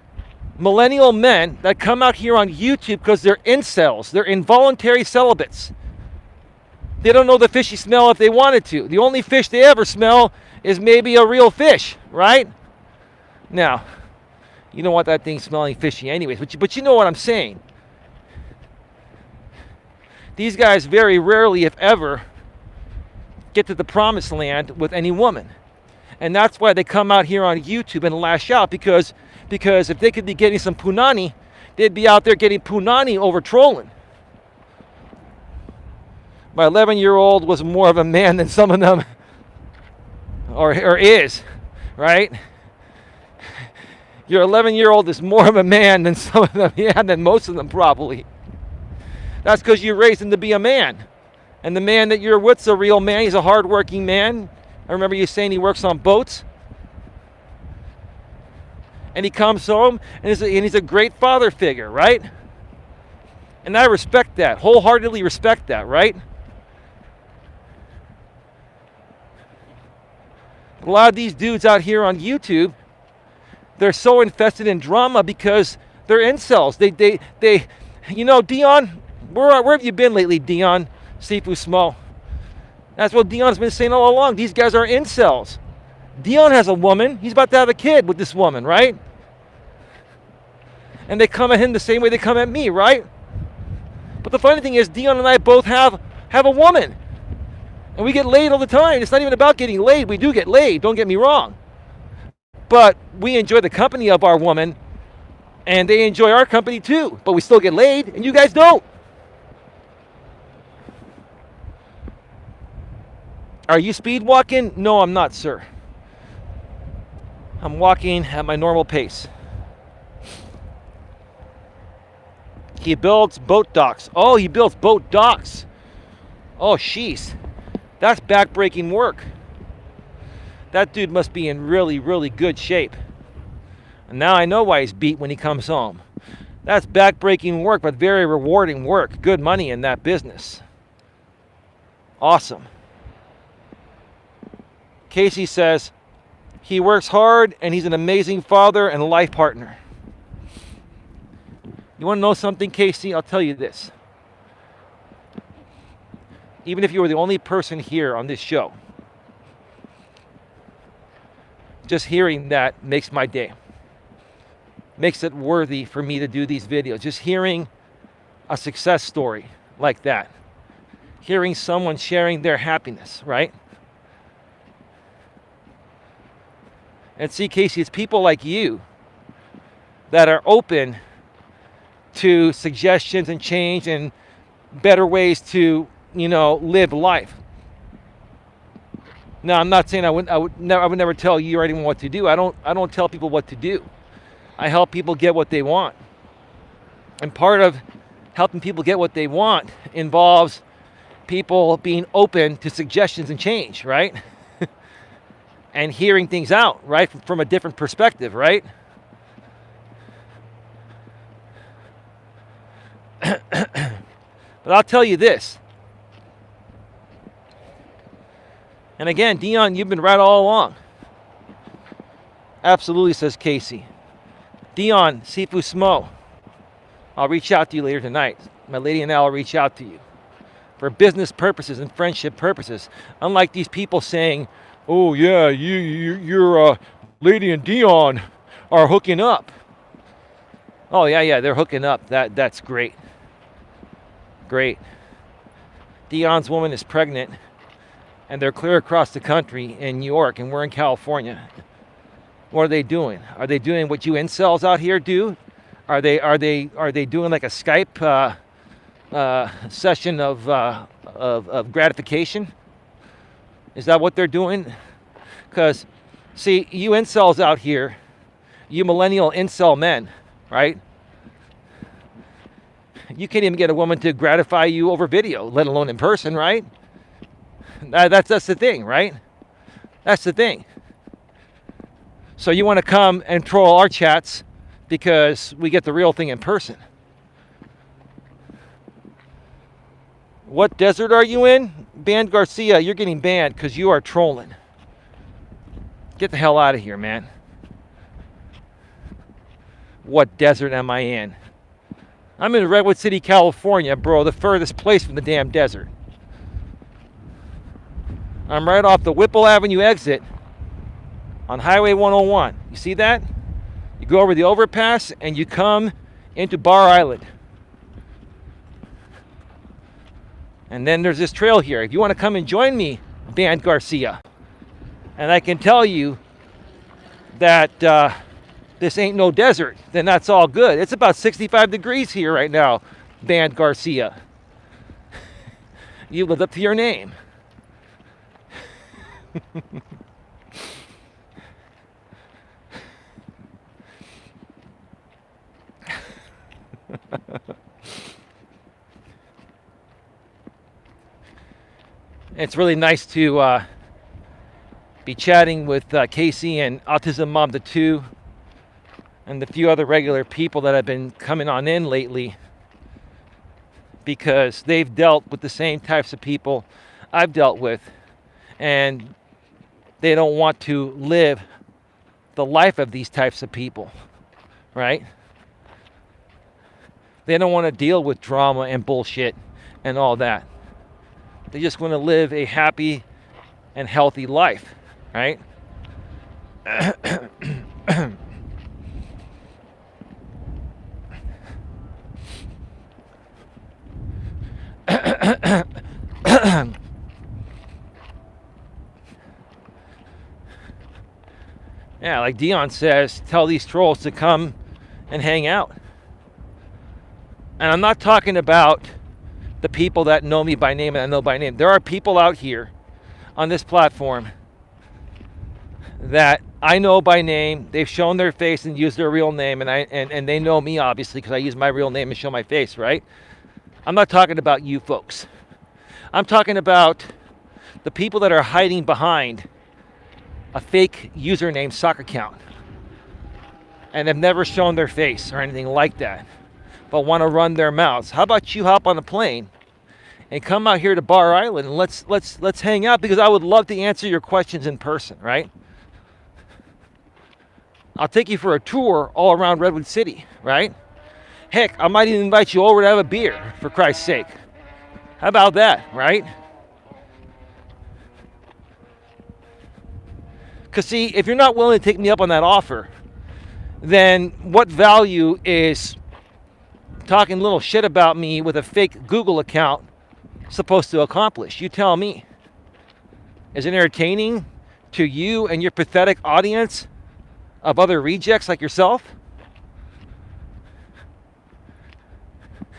millennial men that come out here on YouTube because they're incels. They're involuntary celibates. They don't know the fishy smell if they wanted to. The only fish they ever smell is maybe a real fish, right? Now, you don't want that thing smelling fishy anyways, but you know what I'm saying. These guys very rarely, if ever, get to the promised land with any woman. And that's why they come out here on YouTube and lash out, because if they could be getting some punani, they'd be out there getting punani over trolling. My 11-year-old was more of a man than some of them, or is, right? Your 11-year-old is more of a man than some of them, yeah, than most of them probably. That's because you raised him to be a man. And the man that you're with's a real man. He's a hard-working man. I remember you saying he works on boats. And he comes home, and he's a great father figure, right? And I respect that, wholeheartedly respect that, right? A lot of these dudes out here on YouTube, they're so infested in drama because they're incels. They you know, Dion, where have you been lately, Dion? Sifu Smo. That's what Dion's been saying all along. These guys are incels. Dion has a woman. He's about to have a kid with this woman, right? And they come at him the same way they come at me, right? But the funny thing is, Dion and I both have a woman. And we get laid all the time. It's not even about getting laid. We do get laid, don't get me wrong. But we enjoy the company of our woman, and they enjoy our company too. But we still get laid, and you guys don't. Are you speed walking? No, I'm not, sir. I'm walking at my normal pace. He builds boat docks. Oh, he builds boat docks. Oh, sheesh. That's back-breaking work. That dude must be in really, really good shape. And now I know why he's beat when he comes home. That's back-breaking work, but very rewarding work. Good money in that business. Awesome. Casey says, he works hard and he's an amazing father and life partner. You want to know something, Casey? I'll tell you this. Even if you were the only person here on this show, just hearing that makes my day. Makes it worthy for me to do these videos. Just hearing a success story like that. Hearing someone sharing their happiness, right? And see, Casey, it's people like you that are open to suggestions and change and better ways to, you know, live life. Now, I'm not saying I would never tell you or anyone what to do. I don't tell people what to do. I help people get what they want. And part of helping people get what they want involves people being open to suggestions and change, right? And hearing things out, right, from a different perspective, right? But I'll tell you this. And again, Dion, you've been right all along. Absolutely, says Casey. Dion, Sifu Smo. I'll reach out to you later tonight. My lady and I will reach out to you for business purposes and friendship purposes. Unlike these people saying, oh yeah, your lady and Dion are hooking up. Oh yeah, they're hooking up. That's great. Great. Dion's woman is pregnant, and they're clear across the country in New York, and we're in California. What are they doing? Are they doing what you incels out here do? Are they doing like a Skype session of gratification? Is that what they're doing? Because, see, you incels out here, you millennial incel men, right? You can't even get a woman to gratify you over video, let alone in person, right? That's the thing, right? That's the thing. So you want to come and troll our chats because we get the real thing in person. What desert are you in? Banned Garcia, you're getting banned because you are trolling. Get the hell out of here, man. What desert am I in? I'm in Redwood City, California, bro, the furthest place from the damn desert. I'm right off the Whipple Avenue exit on Highway 101. You see that? You go over the overpass and you come into Bar Island. And then there's this trail here. If you want to come and join me, Band Garcia, and I can tell you that this ain't no desert, then that's all good. It's about 65 degrees here right now, Band Garcia. You lived up to your name. It's really nice to be chatting with Casey and Autism Mom the 2 and the few other regular people that have been coming on in lately, because they've dealt with the same types of people I've dealt with. And they don't want to live the life of these types of people, right? They don't want to deal with drama and bullshit and all that. They just want to live a happy and healthy life, right? Yeah, like Dion says, tell these trolls to come and hang out. And I'm not talking about the people that know me by name and I know by name. There are people out here on this platform that I know by name. They've shown their face and used their real name, and they know me, obviously, because I use my real name and show my face, right? I'm not talking about you folks. I'm talking about the people that are hiding behind a fake username sock account and have never shown their face or anything like that, but want to run their mouths. How about you hop on a plane and come out here to Bar Island and let's hang out, because I would love to answer your questions in person, right? I'll take you for a tour all around Redwood City, right? Heck, I might even invite you over to have a beer, for Christ's sake. How about that, right? Because see, if you're not willing to take me up on that offer, then what value is talking little shit about me with a fake Google account supposed to accomplish? You tell me. Is it entertaining to you and your pathetic audience of other rejects like yourself?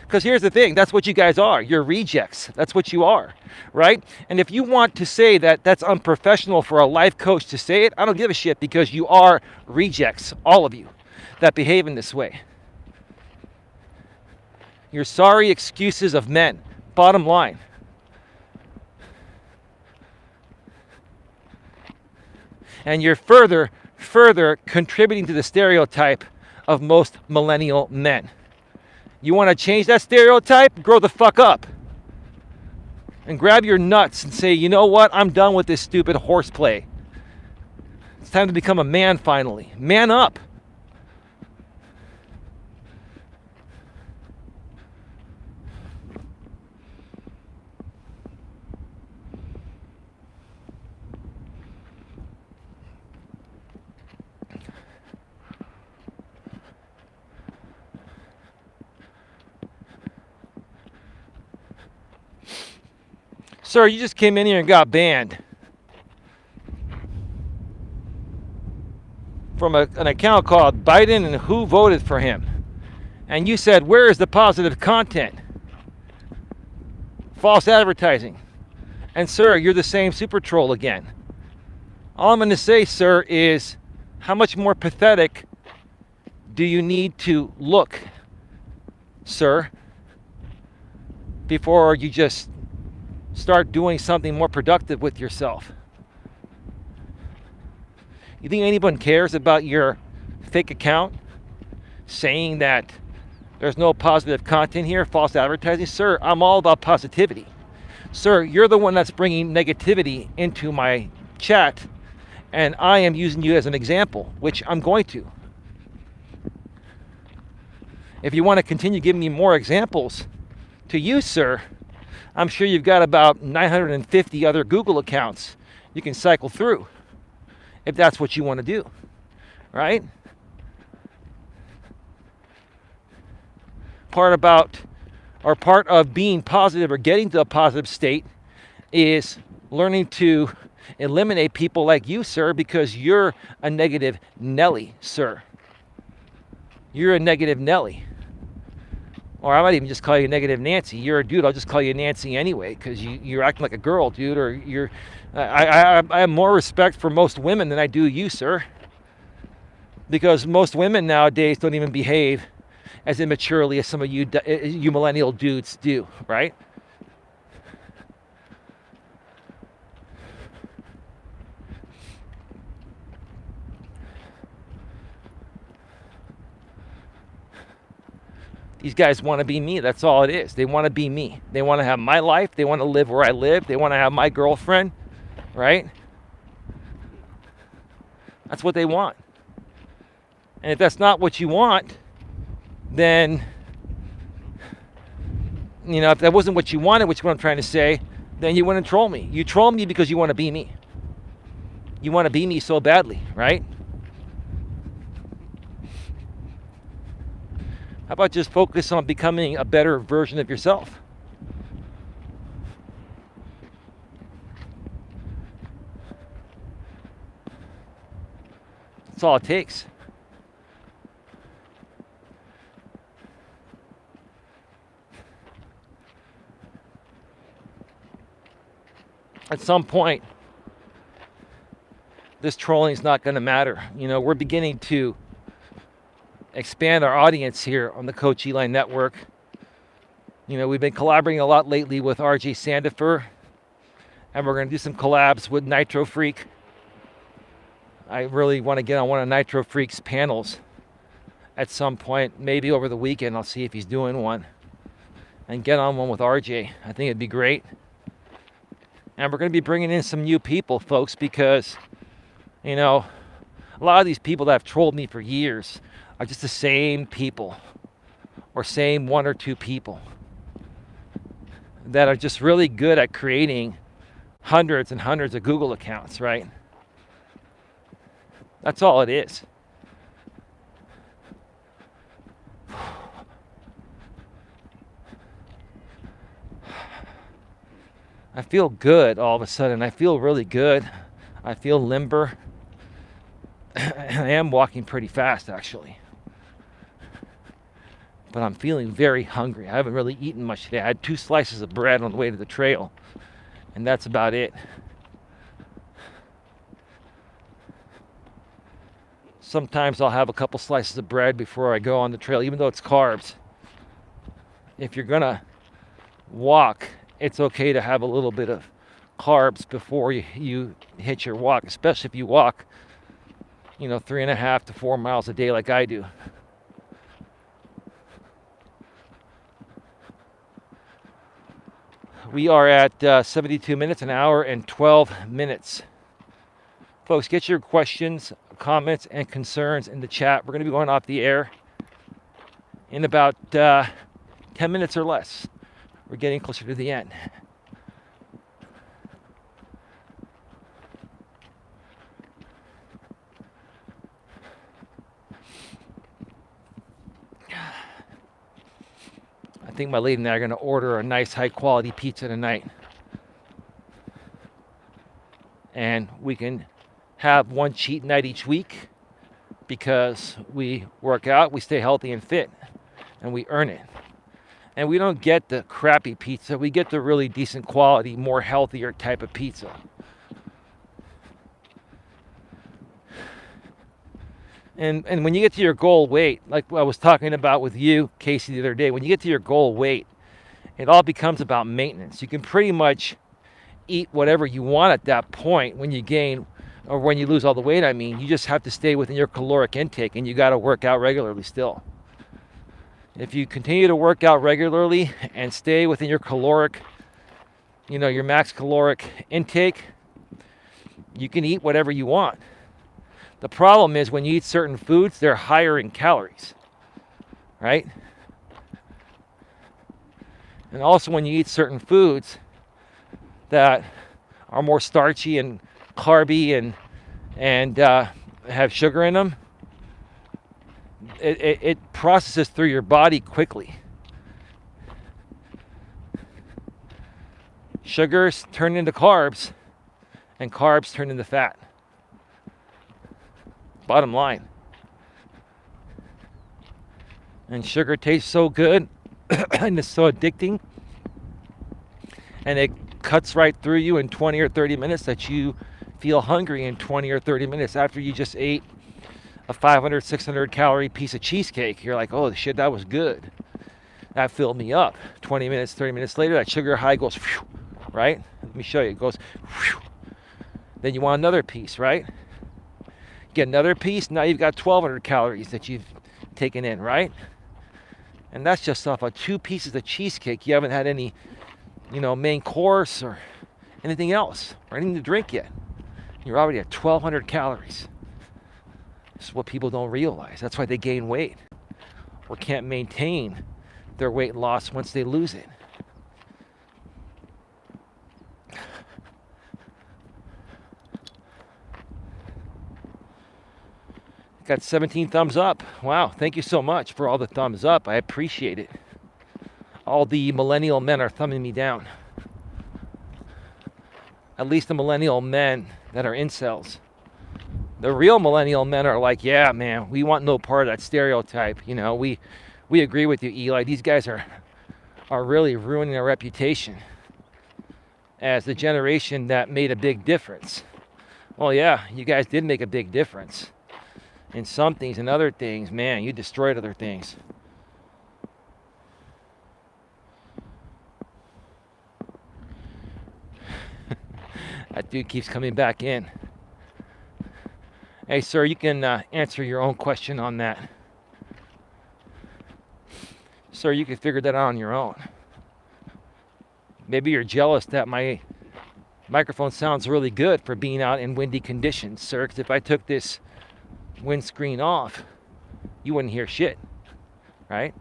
Because here's the thing, that's what you guys are. You're rejects. That's what you are, right? And if you want to say that that's unprofessional for a life coach to say it, I don't give a shit, because you are rejects, all of you, that behave in this way. You're sorry excuses of men, bottom line. And you're further contributing to the stereotype of most millennial men. You want to change that stereotype? Grow the fuck up. And grab your nuts and say, you know what? I'm done with this stupid horseplay. It's time to become a man finally. Man up. Sir, you just came in here and got banned from an account called Biden and Who Voted for Him. And you said, where is the positive content? False advertising. And sir, you're the same super troll again. All I'm going to say, sir, is how much more pathetic do you need to look, sir, before you just start doing something more productive with yourself? You think anyone cares about your fake account saying that there's no positive content here, false advertising? Sir, I'm all about positivity. Sir, you're the one that's bringing negativity into my chat, and I am using you as an example, which I'm going to. If you want to continue giving me more examples to use, sir, I'm sure you've got about 950 other Google accounts you can cycle through, if that's what you want to do, right? Part of being positive or getting to a positive state is learning to eliminate people like you, sir, because you're a negative Nelly, sir. You're a negative Nelly. Or I might even just call you Negative Nancy. You're a dude, I'll just call you Nancy anyway, because you're acting like a girl, dude. Or you're, I have more respect for most women than I do you, sir. Because most women nowadays don't even behave as immaturely as some of you millennial dudes do, right? These guys want to be me. That's all it is. They want to be me. They want to have my life. They want to live where I live. They want to have my girlfriend, right? That's what they want. And if that's not what you want, then, if that wasn't what you wanted, which is what I'm trying to say, then you wouldn't troll me. You troll me because you want to be me. You want to be me so badly, right? How about just focus on becoming a better version of yourself? That's all it takes. At some point, this trolling is not going to matter. We're beginning to expand our audience here on the Coach Eli Network. We've been collaborating a lot lately with RJ Sandifer, and we're going to do some collabs with Nitro Freak. I really want to get on one of Nitro Freak's panels at some point, maybe over the weekend. I'll see if he's doing one, and get on one with RJ. I think it'd be great. And we're going to be bringing in some new people, folks, because, a lot of these people that have trolled me for years are just the same people, or same one or two people that are just really good at creating hundreds and hundreds of Google accounts, right? That's all it is. I feel good all of a sudden. I feel really good. I feel limber. I am walking pretty fast, actually. But I'm feeling very hungry. I haven't really eaten much today. I had 2 slices of bread on the way to the trail, and that's about it. Sometimes I'll have a couple slices of bread before I go on the trail, even though it's carbs. If you're going to walk, it's okay to have a little bit of carbs before you hit your walk, especially if you walk, 3.5 to 4 miles a day like I do. We are at 72 minutes, an hour and 12 minutes. Folks, get your questions, comments, and concerns in the chat. We're going to be going off the air in about 10 minutes or less. We're getting closer to the end. I think my lady and I are going to order a nice high quality pizza tonight. And we can have one cheat night each week because we work out, we stay healthy and fit, and we earn it. And we don't get the crappy pizza. We get the really decent quality, more healthier type of pizza. And when you get to your goal weight, like I was talking about with you, Casey, the other day, when you get to your goal weight, it all becomes about maintenance. You can pretty much eat whatever you want at that point when you gain, or when you lose all the weight, you just have to stay within your caloric intake, and you got to work out regularly still. If you continue to work out regularly and stay within your caloric, your max caloric intake, you can eat whatever you want. The problem is when you eat certain foods, they're higher in calories, right? And also when you eat certain foods that are more starchy and carby and have sugar in them, it processes through your body quickly. Sugars turn into carbs, and carbs turn into fat. Bottom line. And sugar tastes so good and it's so addicting, and it cuts right through you in 20 or 30 minutes that you feel hungry in 20 or 30 minutes after you just ate a 500, 600 calorie piece of cheesecake. You're like, oh shit, that was good. That filled me up. 20 minutes, 30 minutes later, that sugar high goes, whew, right? Let me show you. It goes, whew. Then you want another piece, right? Get another piece, now you've got 1,200 calories that you've taken in, right? And that's just off of 2 pieces of cheesecake. You haven't had any, main course or anything else, or anything to drink yet. You're already at 1,200 calories. This is what people don't realize. That's why they gain weight or can't maintain their weight loss once they lose it. Got 17 thumbs up. Wow, thank you so much for all the thumbs up. I appreciate it. All the millennial men are thumbing me down. At least the millennial men that are incels. The real millennial men are like, yeah, man, we want no part of that stereotype. You know, we agree with you, Eli. These guys are really ruining our reputation as the generation that made a big difference. Well, yeah, you guys did make a big difference. In some things and other things, man, you destroyed other things. That dude keeps coming back in. Hey, sir, you can answer your own question on that. Sir, you can figure that out on your own. Maybe you're jealous that my microphone sounds really good for being out in windy conditions, sir, because if I took this windscreen off, you wouldn't hear shit, right?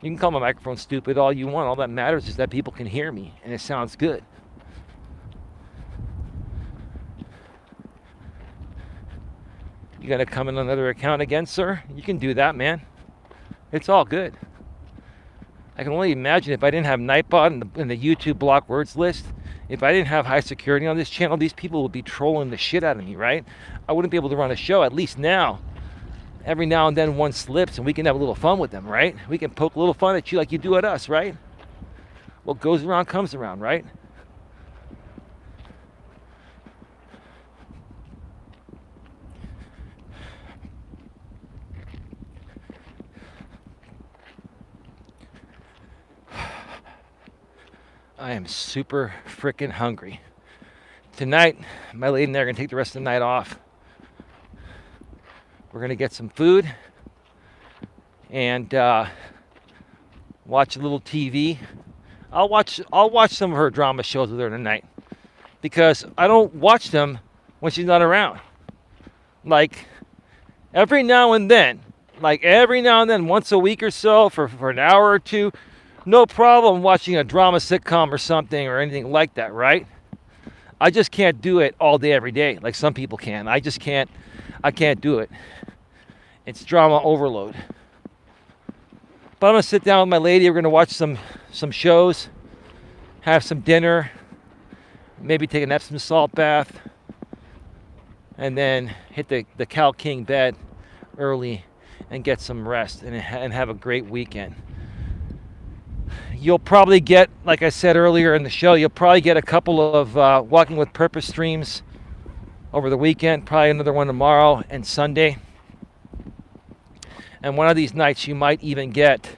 You can call my microphone stupid all you want. All that matters is that people can hear me and it sounds good. You gotta come in another account again, sir? You can do that, man. It's all good. I can only imagine if I didn't have Nightbot in the YouTube block words list, if I didn't have high security on this channel, these people would be trolling the shit out of me, right? I wouldn't be able to run a show. At least now, every now and then one slips and we can have a little fun with them, right? We can poke a little fun at you like you do at us, right? What goes around comes around, right? I am super freaking hungry. Tonight, my lady and I are going to take the rest of the night off. We're going to get some food and watch a little TV. I'll watch some of her drama shows with her tonight because I don't watch them when she's not around. Like every now and then, once a week or so for an hour or two, no problem watching a drama sitcom or something or anything like that, right? I just can't do it all day, every day, like some people can. I can't do it. It's drama overload. But I'm gonna sit down with my lady. We're gonna watch some shows, have some dinner, maybe take an Epsom salt bath, and then hit the Cal King bed early and get some rest and have a great weekend. You'll probably get, like I said earlier in the show, you'll probably get a couple of Walking with Purpose streams over the weekend, probably another one tomorrow and Sunday. And one of these nights you might even get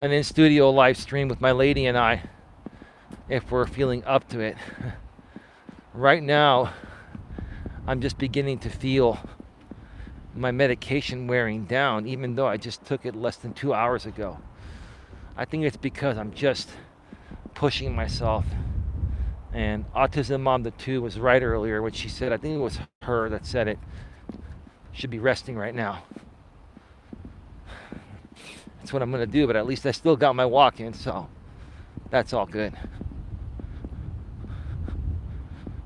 an in-studio live stream with my lady and I, if we're feeling up to it. Right now, I'm just beginning to feel my medication wearing down, even though I just took it less than 2 hours ago. I think it's because I'm just pushing myself. And Autism Mom the 2 was right earlier when she said, I think it was her that said it, should be resting right now. That's what I'm going to do, but at least I still got my walk in, so that's all good.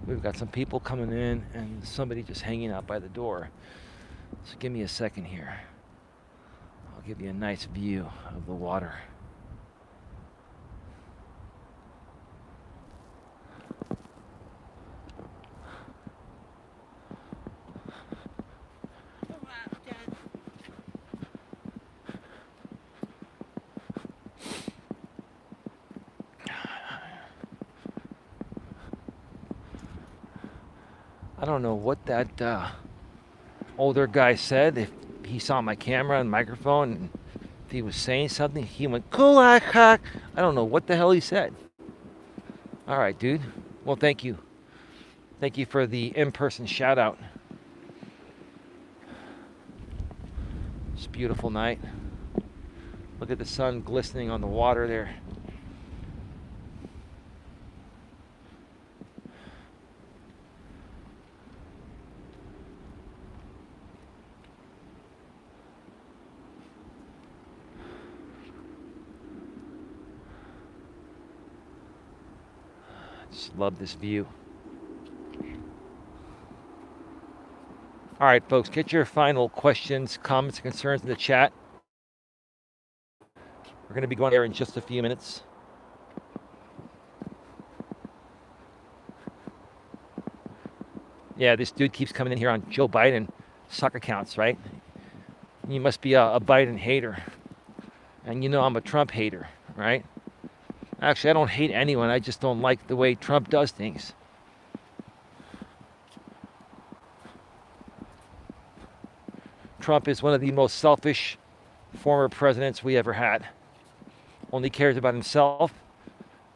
We've got some people coming in and somebody just hanging out by the door. So give me a second here. I'll give you a nice view of the water. I don't know what that older guy said. If he saw my camera and microphone, and if he was saying something, he went, "Kulak." I don't know what the hell he said. All right, dude. Well, thank you. Thank you for the in-person shout out. It's a beautiful night. Look at the sun glistening on the water there. Just love this view. All right, folks, get your final questions, comments, and concerns in the chat. We're going to be going there in just a few minutes. Yeah, this dude keeps coming in here on Joe Biden suck accounts, right? You must be a Biden hater. And you know I'm a Trump hater, right? Actually, I don't hate anyone. I just don't like the way Trump does things. Trump is one of the most selfish former presidents we ever had. Only cares about himself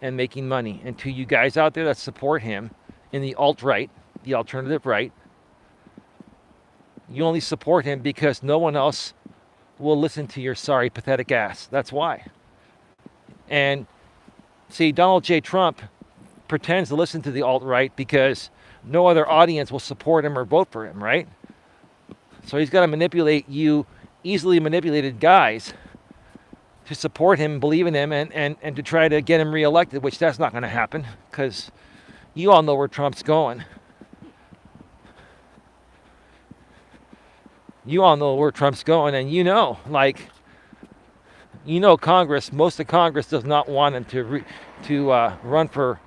and making money. And to you guys out there that support him in the alt-right, the alternative right, you only support him because no one else will listen to your sorry, pathetic ass. That's why. And see, Donald J. Trump pretends to listen to the alt-right because no other audience will support him or vote for him, right? So he's got to manipulate you, easily manipulated guys, to support him, believe in him, and to try to get him reelected, which that's not going to happen because you all know where Trump's going. You all know where Trump's going, and Congress, most of Congress does not want him to run for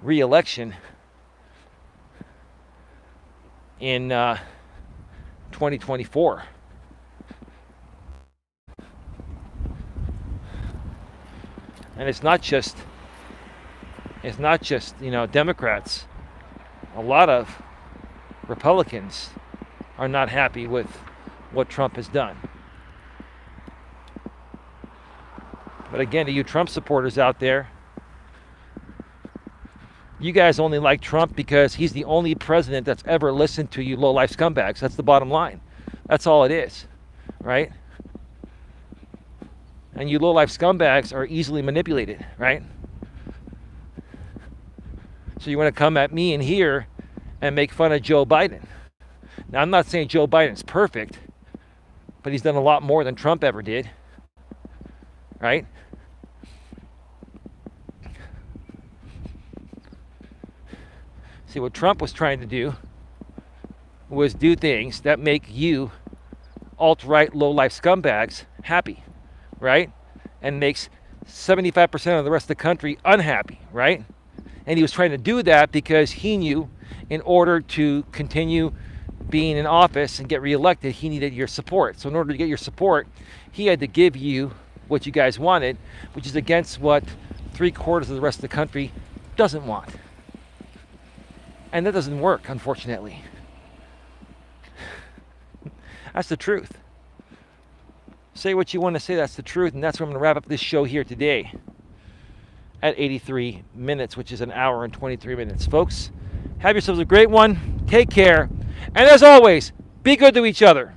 re-election in 2024. And it's not just Democrats. A lot of Republicans are not happy with what Trump has done. But again, to you Trump supporters out there, you guys only like Trump because he's the only president that's ever listened to you low-life scumbags. That's the bottom line. That's all it is, right? And you low-life scumbags are easily manipulated, right? So you want to come at me in here and make fun of Joe Biden. Now, I'm not saying Joe Biden's perfect, but he's done a lot more than Trump ever did, right? See, what Trump was trying to do was do things that make you alt-right, low-life scumbags happy, right? And makes 75% of the rest of the country unhappy, right? And he was trying to do that because he knew in order to continue being in office and get reelected, he needed your support. So in order to get your support, he had to give you what you guys wanted, which is against what 3/4 of the rest of the country doesn't want. And that doesn't work, unfortunately. That's the truth. Say what you want to say, that's the truth, and that's where I'm going to wrap up this show here today at 83 minutes, which is an hour and 23 minutes. Folks, have yourselves a great one. Take care. And as always, be good to each other.